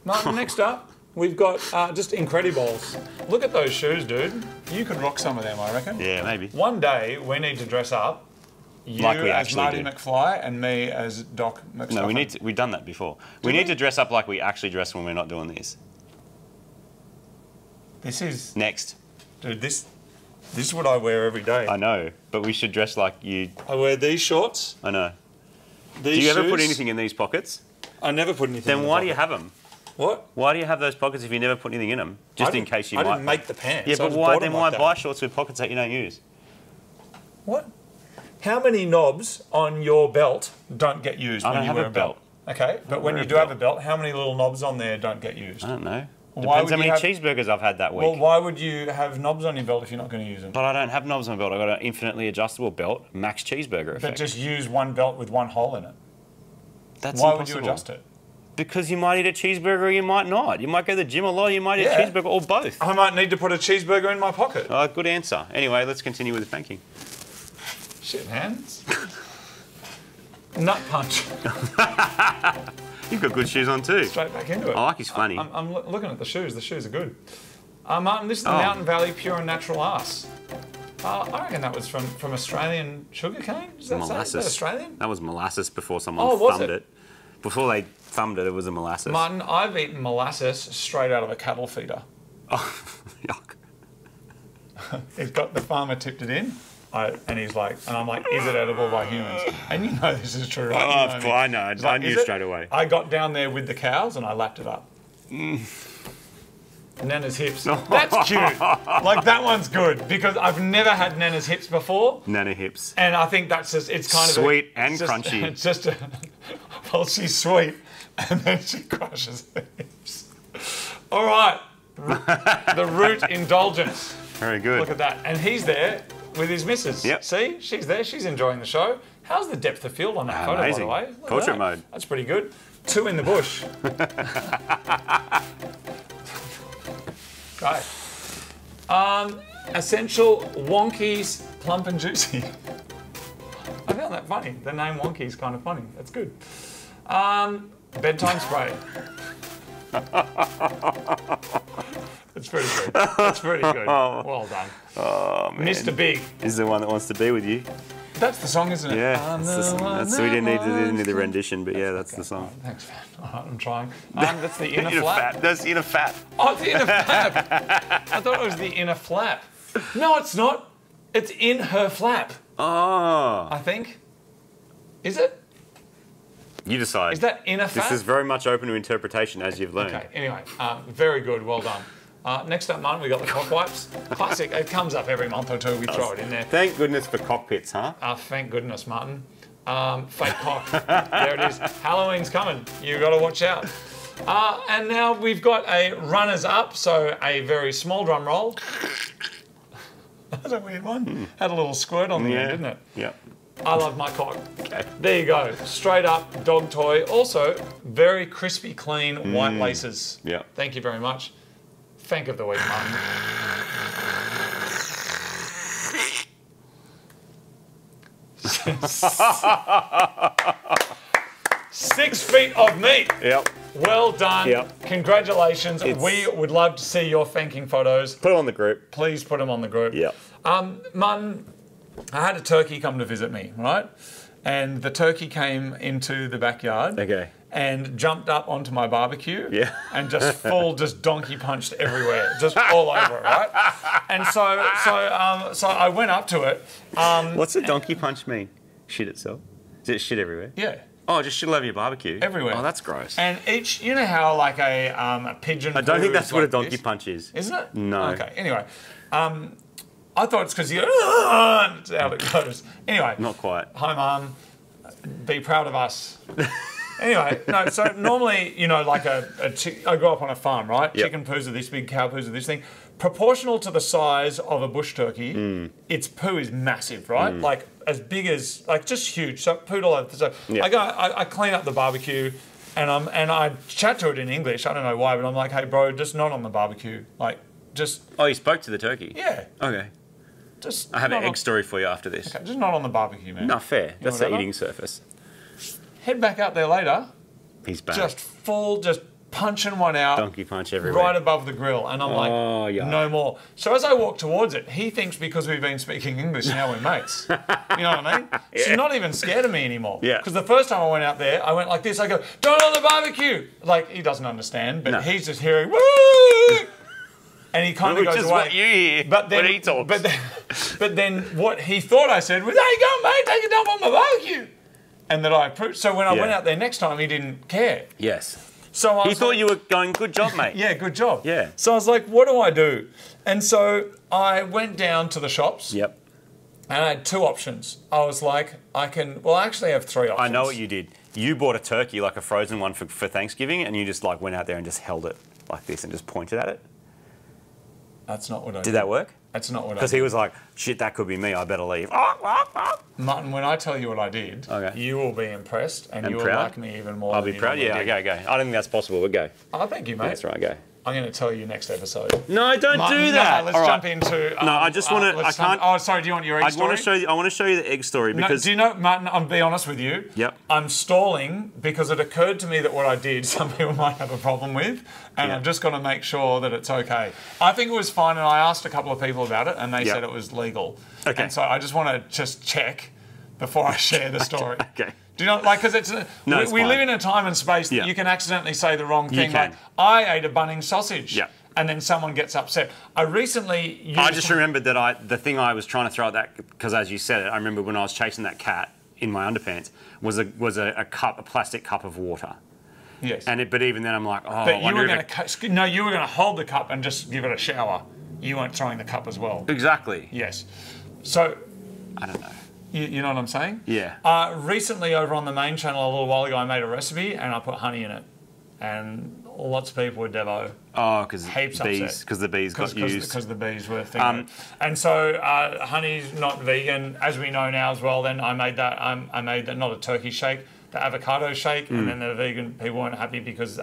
Martin, next up, we've got just Incredibles. Look at those shoes, dude. You could rock some of them, I reckon. Yeah, maybe. One day, we need to dress up. You like we as Marty do. McFly and me as Doc McStuffin. No, we've done that before. We need to dress up like we actually dress when we're not doing these. This is... Next. Dude, this is what I wear every day. I know, but we should dress like you. I wear these shorts. I know. These Do you ever shoes. put anything in these pockets? I never put anything in Then the why pocket. do you have them? What? Why do you have those pockets if you never put anything in them? Just in case you might. I didn't make the pants. Yeah, I but just why bought then them why like buy that. shorts with pockets that you don't use? What? How many knobs on your belt don't get used when you wear a belt? Okay, but when you do have a belt, how many little knobs on there don't get used? I don't know. Why Depends how many cheeseburgers I've had that week. Well, why would you have knobs on your belt if you're not going to use them? But I don't have knobs on my belt. I've got an infinitely adjustable belt, max cheeseburger effect. But just use one belt with one hole in it. That's Why impossible. would you adjust it? Because you might eat a cheeseburger or you might not. You might go to the gym a lot, you might eat a cheeseburger or both. I might need to put a cheeseburger in my pocket. Good answer. Anyway, let's continue with the Fanking. Shit, hands. Nut punch. You've got good shoes on too. Straight back into it. I like his funny. I'm looking at the shoes. The shoes are good. Martin, this is the Mountain Valley Pure and Natural Arse. I reckon that was from Australian sugarcane. Is that molasses. Is that Australian? That was molasses before someone thumbed it. Before they thumbed it, it was a molasses. Martin, I've eaten molasses straight out of a cattle feeder. Oh, yuck. It's got the farmer tipped it in. And he's like, and I'm like, is it edible by humans? And you know this is true, right? Oh, of course, I know. I knew straight away. I got down there with the cows and I lapped it up. Nana's hips. That's cute. Like, that one's good because I've never had Nana's hips before. Nana hips. And I think that's just, it's kind of sweet and crunchy. It's just well, she's sweet and then she crushes her hips. All right. The root indulgence. Very good. Look at that. And he's there with his missus. Yep. See? She's there. She's enjoying the show. How's the depth of field on that photo, amazing. by the way? Look Portrait at that. mode. That's pretty good. 2 in the bush. Great. Essential Wonkies Plump and Juicy. I found that funny. The name Wonky is kind of funny. That's good. Bedtime spray. That's pretty good. That's pretty good. Well done. Oh, man. Mr. Big. Is the one that wants to be with you. That's the song, isn't it? Yeah. We didn't need the rendition, but yeah, that's the song. Thanks, man. All right, I'm trying. That's the inner flap. That's inner fat. Oh, it's the inner flap. I thought it was the inner flap. No, it's not. It's in her flap. Oh. I think. Is it? You decide. Is that inner flap? This is very much open to interpretation, as you've learned. Okay, anyway, very good, well done. Next up, Martin, we got the cock wipes. Classic, it comes up every month or two, we throw it in there. Thank goodness for cockpits, huh? Thank goodness, Martin. Fake cock, there it is. Halloween's coming, you got to watch out. And now we've got a runners up, so a very small drum roll. That's a weird one. Had a little squirt on the end, didn't it? Yeah. I love my cock. Okay. There you go. Straight up dog toy. Also, very crispy, clean, white laces. Yeah. Thank you very much. Thank of the week, Martin. 6 feet of meat. Yep. Well done. Yep. Congratulations. We would love to see your Fanking photos. Put them on the group. Please put them on the group. Yep. Martin, I had a turkey come to visit me, right? And the turkey came into the backyard. Okay. and jumped up onto my barbecue. Yeah. And just just donkey punched everywhere, just all over it, right? And so I went up to it. What's a donkey punch mean? Shit itself? Is it shit everywhere? Yeah. Oh, just shit all over your barbecue? Everywhere. Oh, that's gross. And each, you know how like a pigeon. I don't think that's what like a donkey this? punch is. Isn't it? No. Okay. Anyway, I thought it's because you go, that's how it goes. Anyway. Not quite. Hi, Mum. Be proud of us. Anyway, no, so normally, you know, like I grew up on a farm, right? Yep. Chicken poos are this big, cow poos are this thing. Proportional to the size of a bush turkey, its poo is massive, right? Like as big as, like just huge. So pooed all over. So Yep. I clean up the barbecue and I chat to it in English. I don't know why, but I'm like, hey bro, just not on the barbecue. Like just. Oh, you spoke to the turkey? Yeah. Okay. Just. I have an not egg story for you after this. Okay, just not on the barbecue, man. No, fair. That's the whatever. eating surface. Head back out there later. He's back. Just punching one out. Donkey punch everywhere. Right above the grill. And I'm like, yeah. no more. So as I walk towards it, he thinks because we've been speaking English, now we're mates. You know what I mean? Yeah. She's not even scared of me anymore. Yeah. Because the first time I went out there, I went like this. I go, don't on the barbecue. Like, he doesn't understand, but No. he's just hearing, woo! And he kind of Which goes is away. what you hear when he talks. But then what he thought I said was, there you go, mate, take a dump on my barbecue. And that I approved. So when I went out there next time, he didn't care. Yes. So He thought you were going, good job, mate. Yeah, good job. Yeah. So I was like, what do I do? And so I went down to the shops. Yep. And I had two options. I was like, I actually have three options. I know what you did. You bought a turkey, like a frozen one for Thanksgiving, and you just like went out there and just held it like this and just pointed at it. That's not what I did. Did that work? That's not what I did. Because he was like, shit, that could be me, I better leave. Martin, when I tell you what I did, Okay. you will be impressed and you will proud? like me even more. I'll than be you proud. normally Yeah, do. go. I don't think that's possible, but go. Oh, thank you, mate. That's right, go. I'm going to tell you next episode. No, don't Martin, do that. No, let's All right. jump into. No, I just want to. I can't. Oh, sorry. Do you want your egg I story? want to show you. I want to show you the egg story No, because. do you know, Martin? I'll be honest with you. Yep. I'm stalling because it occurred to me that what I did, some people might have a problem with, and Yeah. I'm just going to make sure that it's okay. I think it was fine, and I asked a couple of people about it, and they Yep. said it was legal. Okay. And so I just want to just check before I share the story. Okay. Do you know, like, because it's No, it's we fine. live in a time and space that Yeah. you can accidentally say the wrong thing. can. Like, I ate a Bunnings sausage. Yeah. And then someone gets upset. I recently used... I just remembered that the thing I was trying to throw at that, because as you said it, I remember when I was chasing that cat in my underpants was a plastic cup of water. Yes. But even then I'm like, oh, But I you wonder were if going to you were going to hold the cup and just give it a shower. You weren't throwing the cup as well. Exactly. Yes. So I don't know. you know what I'm saying? Yeah. Recently, over on the main channel a little while ago, I made a recipe and I put honey in it, and lots of people were devo. Oh, because Heaps bees, upset. because the bees got used. Because the bees were thinking. And so honey's not vegan, as we know now as well. Then I made that. I made that, not a turkey shake, the avocado shake, and then the vegan people weren't happy because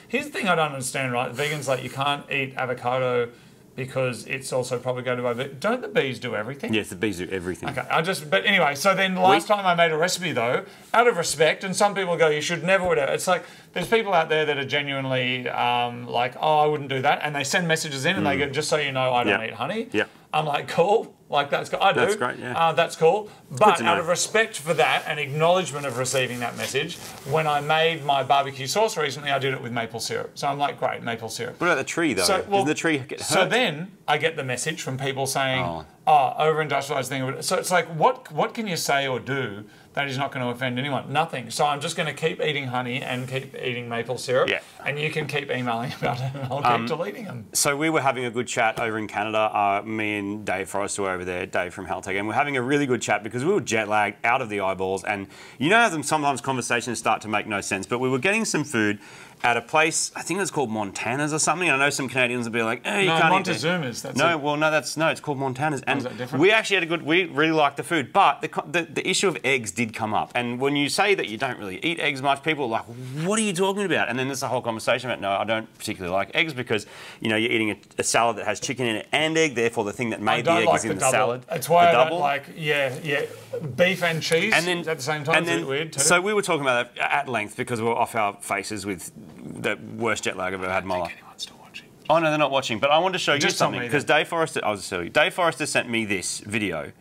here's the thing I don't understand, right? Vegans, like, you can't eat avocado because it's also propagated by bees. Don't the bees do everything? Yes, the bees do everything. Okay, but anyway, so then last time I made a recipe though, out of respect, and some people go, you should never, whatever. It's like, there's people out there that are genuinely like, oh, I wouldn't do that. And they send messages in and they go, just so you know, I don't eat honey. Yep. I'm like, cool. Like, that's cool. I do. That's great, yeah. That's cool. But to know. out of respect for that and acknowledgement of receiving that message, when I made my barbecue sauce recently, I did it with maple syrup. So I'm like, great, maple syrup. What about the tree, though? Doesn't the tree get hurt? So then I get the message from people saying, over-industrialized thing. So it's like, what can you say or do that is not going to offend anyone? Nothing. So I'm just going to keep eating honey and keep eating maple syrup. Yeah. And you can keep emailing about it and I'll keep deleting them. So we were having a good chat over in Canada. Me and Dave Forrester were over there, Dave from Haltech, and we're having a really good chat because we were jet lagged out of the eyeballs. And you know how sometimes conversations start to make no sense, but we were getting some food at a place, I think it's called Montana's or something. I know some Canadians will be like, "Hey, you can't eat there." Montezuma's. That's No, it. well, no, it's called Montana's. And is that different? we actually had we really liked the food, but the issue of eggs did come up. And when you say that you don't really eat eggs much, people are like, what are you talking about? And then there's a whole conversation about, no, I don't particularly like eggs because, you know, you're eating a salad that has chicken in it and egg, therefore the thing that made the egg is in the salad. That's why The I double. don't like, beef and cheese And then at the same time. and Is then, it weird too? So we were talking about that at length because we were off our faces with the worst jet lag I've ever had in my life. Anyone's still watching. Oh no, they're not watching. But I wanted to show you Just tell something me because Dave Forrester. I was telling you. Dave Forrester sent me this video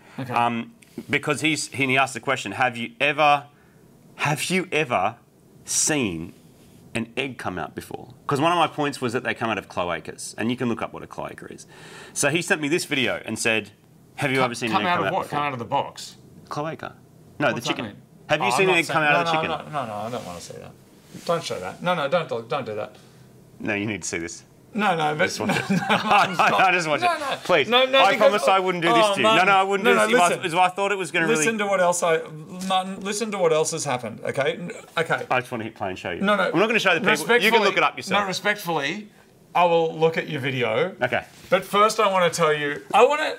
because he asked the question: Have you ever seen an egg come out before. Because one of my points was that they come out of cloacas, and you can look up what a cloaca is. So he sent me this video and said, have you ever seen an egg come out before? Come out of the box? Cloaca. No, What's the chicken. that mean? Have you seen an egg come out of the chicken? No, I don't want to see that. Don't show that. No, don't do that. No, you need to see this. No, but just watch it. I just watch it. Please. No, I promise I wouldn't do this to you. Martin, no, I wouldn't do this listen. if I thought it was going to really... Listen to what else has happened, okay? Okay. I just want to hit play and show you. No. I'm not going to show the people. You can look it up yourself. No, respectfully, I will look at your video. Okay. But first I want to tell you, No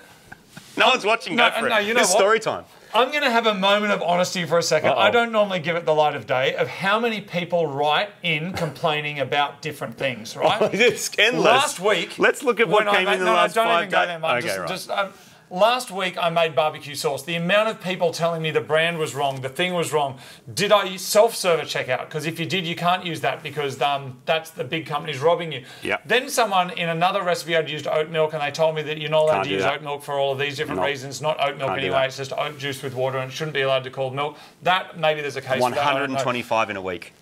one's watching, go for it. You know it's what? story time. I'm going to have a moment of honesty for a second. I don't normally give it the light of day of how many people write in complaining about different things, right? Oh, it's endless. Last week... Let's look at what came in the last 5 days. No, don't even go there, Martin. Okay, last week I made barbecue sauce. The amount of people telling me the brand was wrong, the thing was wrong. Did I self-serve at checkout? Because if you did, you can't use that because that's the big companies robbing you. Yep. Then someone in another recipe had used oat milk and they told me that you're not allowed to use oat milk for all of these different reasons. Not oat milk anyway, it's just oat juice with water and it shouldn't be allowed to call milk. That, maybe there's a case for that. 125 in a week.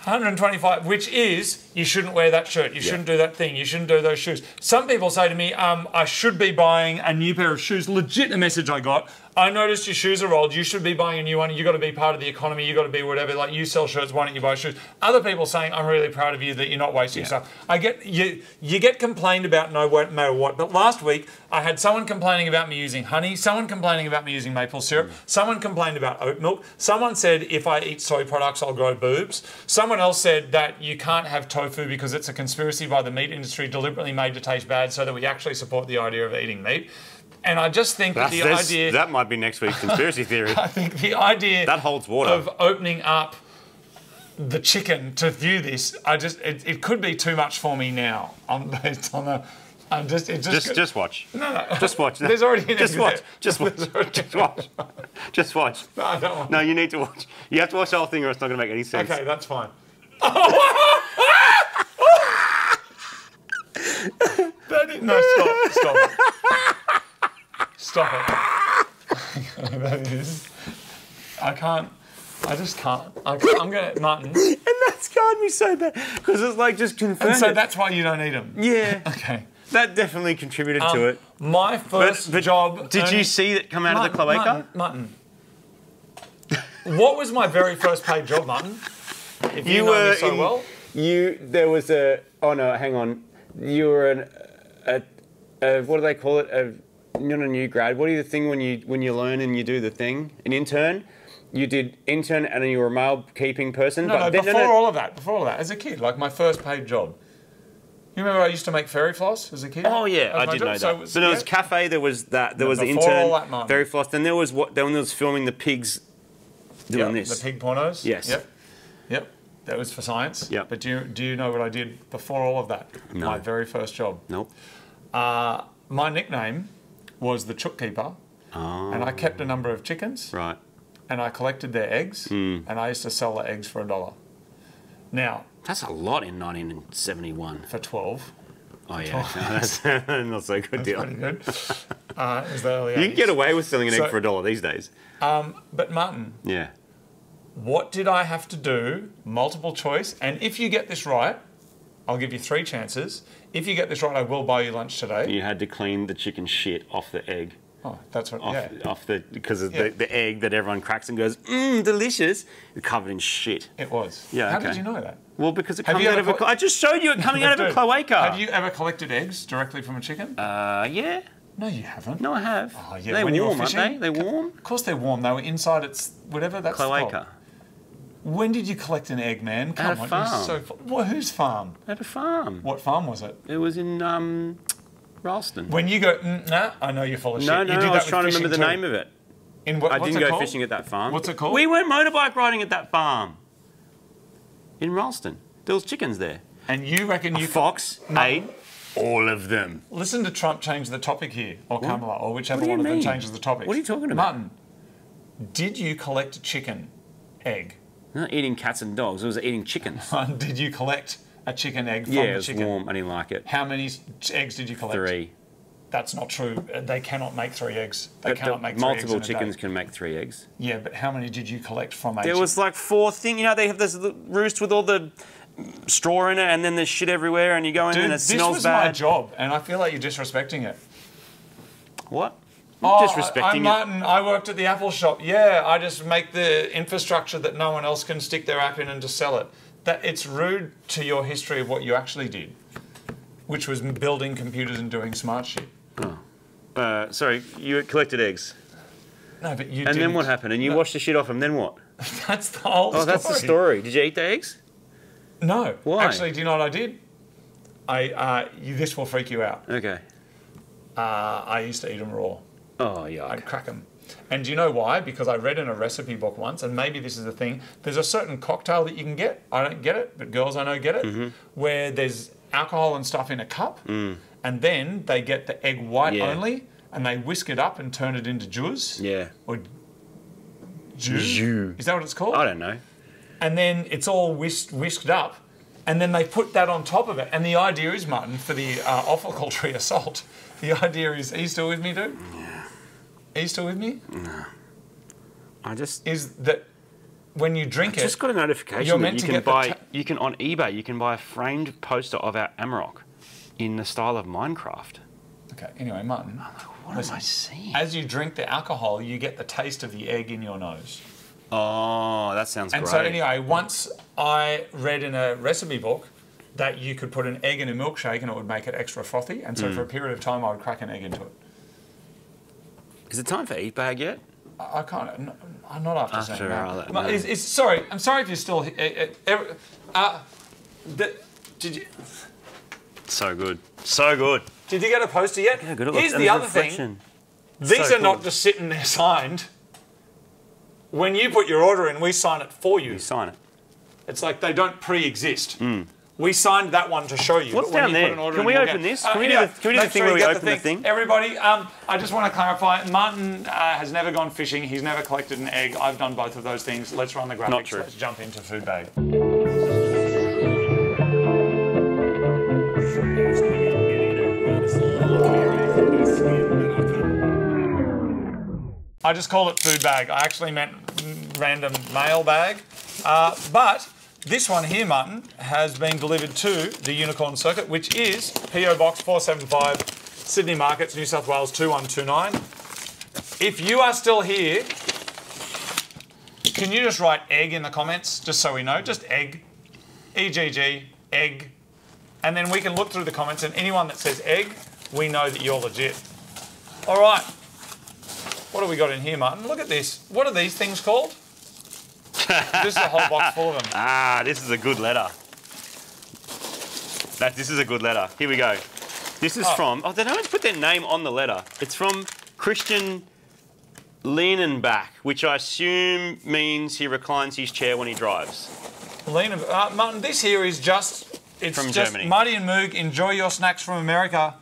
125, which is, you shouldn't wear that shirt, you shouldn't do that thing, you shouldn't do those shoes. Some people say to me, I should be buying a new pair of shoes. Legit, the message I got, I noticed your shoes are old, you should be buying a new one, you got to be part of the economy, you got to be whatever, like you sell shirts, why don't you buy shoes? Other people saying, I'm really proud of you that you're not wasting stuff. I get, you get complained about no matter what, but last week, I had someone complaining about me using honey, someone complaining about me using maple syrup, someone complained about oat milk, someone said if I eat soy products, I'll grow boobs, someone else said that you can't have tofu because it's a conspiracy by the meat industry deliberately made to taste bad so that we actually support the idea of eating meat. And I just think that the idea... That might be next week's conspiracy theory. I think the idea... That holds water. ...of opening up the chicken to view this, it could be too much for me now. Based on a... Just watch. No. Just watch. There's already an Just watch. Just watch. Just watch. Just watch. No, I don't want. No, you need to watch. You have to watch the whole thing or it's not going to make any sense. Okay, that's fine. No, stop it. Stop it. That is... I just can't. I'm going to... Martin. And that's scarred me so bad. Because it's like just confirmed. And so that's why you don't eat them? Yeah. Okay. That definitely contributed to it. My first job... Did you see it come out of the cloaca? Martin. What was my very first paid job, Martin? If you know me so well. There was a... Oh, no, hang on. You were what do they call it? Not a new grad. What do you think when you learn and you do the thing? An intern? You did intern and you were a mail keeping person? Before all of that, as a kid, like my first paid job. You remember I used to make fairy floss as a kid? Oh yeah, I did know that. So there was cafe, there was that, there was the intern, fairy floss, then there was then there was filming the pigs doing this. The pig pornos? Yes. Yep. That was for science. Yep. But do you know what I did before all of that? No. My very first job. Nope. My nickname was the chook keeper, and I kept a number of chickens. Right. And I collected their eggs, and I used to sell the eggs for $1. Now... That's a lot in 1971. For 12. Oh yeah, that's not so good deal. Pretty good. It was the early 80s. You can get away with selling an egg for $1 these days. But Martin... Yeah. What did I have to do? Multiple choice. And if you get this right, I'll give you 3 chances. If you get this right, I will buy you lunch today. You had to clean the chicken shit off the egg. Oh, that's what. Because of the egg that everyone cracks and goes, delicious. It's covered in shit. It was. Yeah. How did you know that? Well, because it comes out of a. I just showed you it coming out of a cloaca. Have you ever collected eggs directly from a chicken? Yeah. No, you haven't. No, I have. Oh, yeah. They're when warm, aren't they? They're warm. Of course they're warm. They were inside its whatever that's cloaca. called. When did you collect an egg, man? Come at a farm. Well, whose farm? At a farm. What farm was it? It was in Ralston. When you go, nah, I know you're full of shit. No, I was trying to remember the name of it. I didn't go fishing at that farm. What's it called? We went motorbike riding at that farm. In Ralston. There was chickens there. And you reckon you... Fox ate all of them. Listen to Trump change the topic here, or Kamala, or whichever one of them changes the topic. What are you talking about? Martin, did you collect a chicken egg? Not eating cats and dogs, it was eating chickens. Did you collect a chicken egg from the chicken? the Yeah, it was chicken? warm, I didn't like it. How many eggs did you collect? 3. That's not true. They cannot make 3 eggs. They cannot make 3 eggs multiple in a chickens day. can make 3 eggs. Yeah, but how many did you collect from a There was like 4 things. You know, they have this roost with all the straw in it, and then there's shit everywhere, and you go in and it smells bad. This was my job, and I feel like you're disrespecting it. What? Disrespecting I'm Martin. I worked at the Apple shop. Yeah, I just make the infrastructure that no one else can stick their app in and just sell it. That it's rude to your history of what you actually did, which was building computers and doing smart shit. Oh. Sorry, you collected eggs. No, but you And didn't. then what happened? And you washed the shit off them, then what? That's the whole story. Oh, that's the story. Did you eat the eggs? No. Why? Actually, do you know what I did? This will freak you out. Okay. I used to eat them raw. Oh, yeah. I'd crack them. And do you know why? Because I read in a recipe book once, and maybe this is the thing, there's a certain cocktail that you can get, I don't get it, but girls I know get it, where there's alcohol and stuff in a cup, and then they get the egg white only, and they whisk it up and turn it into juice. Yeah. Or jus. Is that what it's called? I don't know. And then it's all whisked up, and then they put that on top of it. And the idea is, Martin, for the awfulculture assault, the idea is, are you still with me, dude? Yeah. Are you still with me? No. Is that when you drink it... I just got a notification you're that meant you to can get buy, you can on eBay, you can buy a framed poster of our Amarok in the style of Minecraft. Okay, anyway, Martin. What am I seeing? As you drink the alcohol, you get the taste of the egg in your nose. Oh, that sounds great. And so anyway, once I read in a recipe book that you could put an egg in a milkshake and it would make it extra frothy, and so for a period of time I would crack an egg into it. Is it time for Eat Bag yet? I can't. I'm not after saying that. No. Sorry, I'm sorry if you're still. Did you? So good. So good. Did you get a poster yet? Yeah, good. Here's the other thing. These are not just sitting there signed. When you put your order in, we sign it for you. You sign it. It's like they don't pre-exist. We signed that one to show you. What's down there? Can we open this? Can we do the thing where we open the thing? Everybody, I just want to clarify, Martin has never gone fishing. He's never collected an egg. I've done both of those things. Let's run the graphics. Not true. Let's jump into food bag. I just called it food bag. I actually meant random mail bag. But this one here, Martin, has been delivered to the Unicorn Circuit, which is PO Box 475, Sydney Markets, New South Wales 2129. If you are still here, can you just write egg in the comments, just so we know? Just egg. EGG, egg. And then we can look through the comments, and anyone that says egg, we know that you're legit. All right. What have we got in here, Martin? Look at this. What are these things called? This is a whole box full of them. Ah, this is a good letter. This is a good letter. Here we go. This is from... Oh, they don't put their name on the letter. It's from Christian Linenbach, which I assume means he reclines his chair when he drives. Martin, this here is just... It's from just Germany. Marty and Moog, enjoy your snacks from America.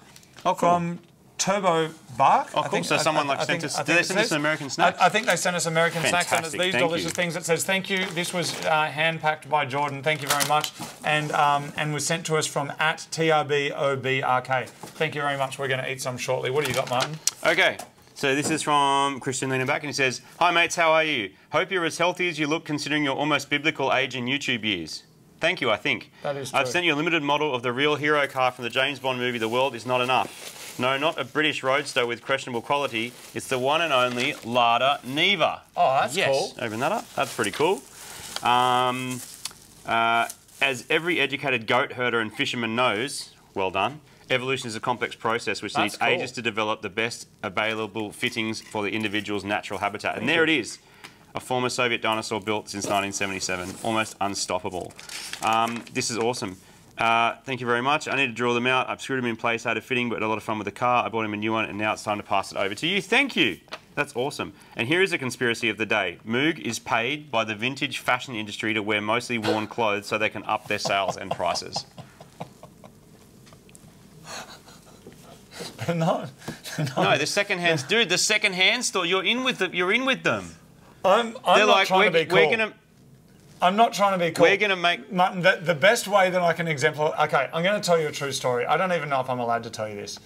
Oh, cool. From Turbo Bark. Oh, cool. So someone sent us... Did they send us an American snack? I think they sent us American snacks. Sent us these delicious things that says thank you. This was hand-packed by Jordan. Thank you very much. And was sent to us from @TRBOBRK. Thank you very much. We're going to eat some shortly. What do you got, Martin? Okay. So this is from Christian Linenbach, and he says, "Hi mates, how are you? Hope you're as healthy as you look considering your almost biblical age in YouTube years. Thank you, I think. That is true. I've sent you a limited model of the real hero car from the James Bond movie The World Is Not Enough. No, not a British roadster with questionable quality. It's the one and only Lada Niva." Oh, that's cool. Open that up. That's pretty cool. As every educated goat herder and fisherman knows, well done, evolution is a complex process which needs ages to develop the best available fittings for the individual's natural habitat. And there it is. A former Soviet dinosaur built since 1977. Almost unstoppable. This is awesome. Thank you very much. I need to draw them out. I've screwed them in place, had a fitting, but a lot of fun with the car. I bought him a new one, and now it's time to pass it over to you. Thank you. That's awesome. And here is a conspiracy of the day. Moog is paid by the vintage fashion industry to wear mostly worn clothes so they can up their sales and prices. No, the second-hand... Dude, the second-hand store, you're in with them. I'm not trying to be cool. I'm not trying to be cool. We're going to make... Martin, the best way that I can exemplify... Okay, I'm going to tell you a true story. I don't even know if I'm allowed to tell you this.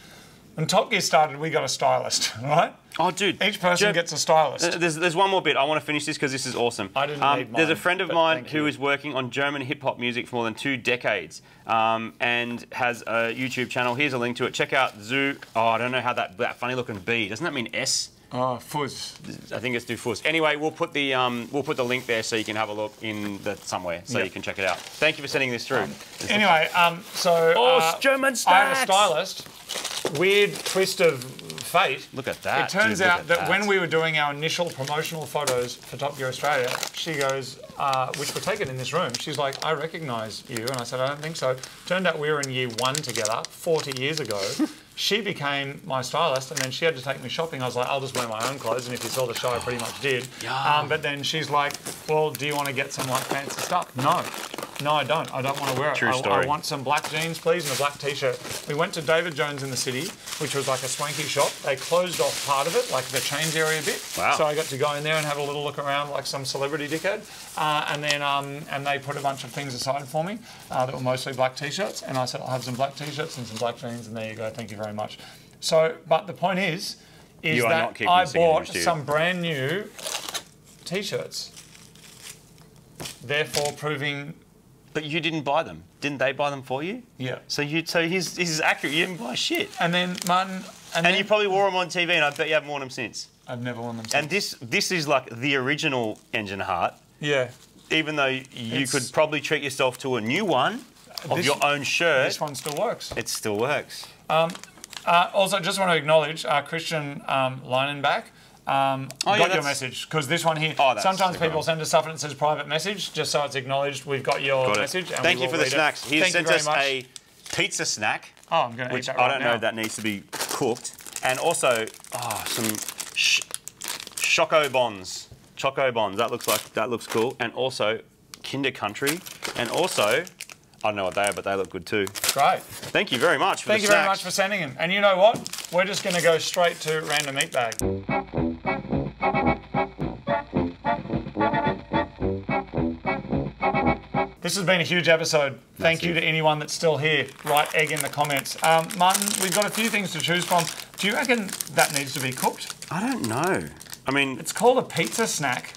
when Top Gear started, we got a stylist, right? Oh, dude. Each person gets a stylist. There's one more bit. I want to finish this because this is awesome. I didn't need mine, there's a friend of mine who you. is working on German hip-hop music for more than 2 decades and has a YouTube channel. Here's a link to it. Check out Zoo. Oh, I don't know how that funny-looking B. Doesn't that mean S? Oh, fuzz. I think it's do fuzz. Anyway, we'll put the link there so you can have a look in somewhere so you can check it out. Thank you for sending this through. Anyway, German snacks. I have a stylist. Weird twist of fate. Look at that. It turns out that when we were doing our initial promotional photos for Top Gear Australia, she goes, which were taken in this room, she's like, I recognise you. And I said, I don't think so. Turned out we were in year 1 together 40 years ago. She became my stylist, and then she had to take me shopping. I was like, I'll just wear my own clothes, and if you saw the show, I pretty much did. But then she's like, well, do you want to get some like fancy stuff? No, I don't. I don't want to wear it. True story. I want some black jeans, please, and a black t-shirt. We went to David Jones in the city, which was like a swanky shop. They closed off part of it, like the change area bit. Wow. So I got to go in there and have a little look around like some celebrity dickhead. And they put a bunch of things aside for me that were mostly black t-shirts. And I said, I'll have some black t-shirts and some black jeans, and there you go. Thank you very much. So, but the point is that I bought some brand new t-shirts, therefore proving. But you didn't buy them. Didn't they buy them for you? Yeah. So he's accurate. You didn't buy shit. And then Martin. And you probably wore them on TV, and I bet you haven't worn them since. I've never worn them since. And this is like the original Engine Heart. Yeah. Even though you could probably treat yourself to a new one of your own shirt. This one still works. It still works. Also, just want to acknowledge Christian Linenbach. Got your message, because this one here, sometimes people send us stuff and it says private message, just so it's acknowledged. We've got your message. And Thank you for the snacks. He sent us a pizza snack. Oh, I'm going to eat that right now. I don't know if that needs to be cooked. And also, some Choco Bonds. That looks cool. And also, Kinder Country. And also, I don't know what they are, but they look good too. Great. Thank you very much for the snacks. Thank you very much for sending them. And you know what? We're just going to go straight to Random Meat Bag. This has been a huge episode. Thank you to anyone that's still here. Write egg in the comments. Martin, we've got a few things to choose from. Do you reckon that needs to be cooked? I don't know. I mean... It's called a pizza snack,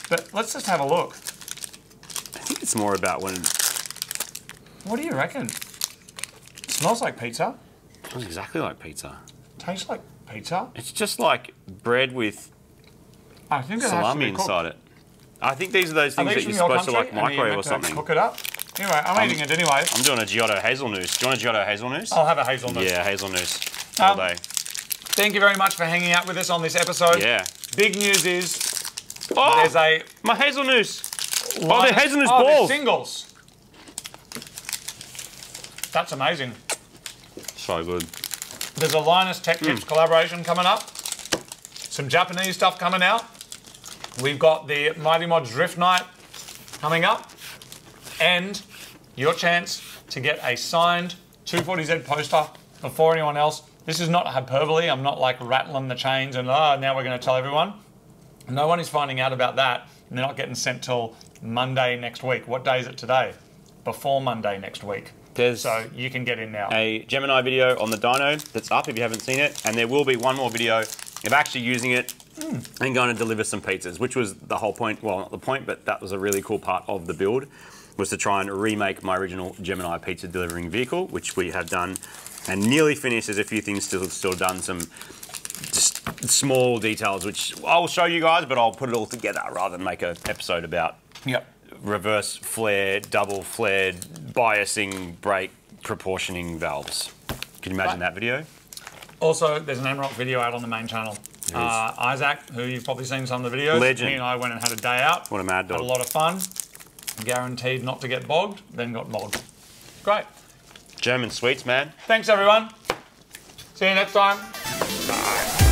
but let's just have a look. I think it's more about when... What do you reckon? It smells like pizza. It smells exactly like pizza. Tastes like pizza. It's just like bread with salami inside it. I think these are those things that you're supposed to like microwave or something. Cook it up. Anyway, I'm eating it anyway. I'm doing a Giotto hazelnuss. Do you want a Giotto hazelnuss? I'll have a hazelnuss. Yeah, hazelnuss all day. Thank you very much for hanging out with us on this episode. Yeah. Big news is there's my hazelnuss. They're hazelnuss balls. They're singles. That's amazing. So good. There's a Linus Tech Tips collaboration coming up. Some Japanese stuff coming out. We've got the Mighty Mod Drift Night coming up. And your chance to get a signed 240Z poster before anyone else. This is not hyperbole. I'm not like rattling the chains and now we're going to tell everyone. No one is finding out about that, and they're not getting sent till Monday next week. What day is it today? Before Monday next week. So you can get in now. A Gemini video on the dyno that's up if you haven't seen it, and there will be one more video of actually using it and going to deliver some pizzas, which was the whole point. Well, not the point, but that was a really cool part of the build, was to try and remake my original Gemini pizza delivering vehicle, which we have done and nearly finished. There's a few things still done, some just small details, which I'll show you guys, but I'll put it all together rather than make an episode about reverse flare, double flared, biasing, brake, proportioning valves. Can you imagine that video? Also, there's an Amarok video out on the main channel. Isaac, who you've probably seen some of the videos. Legend. He and I went and had a day out. What a mad dog. Had a lot of fun. Guaranteed not to get bogged, then got bogged. Great. German sweets, man. Thanks, everyone. See you next time. Bye.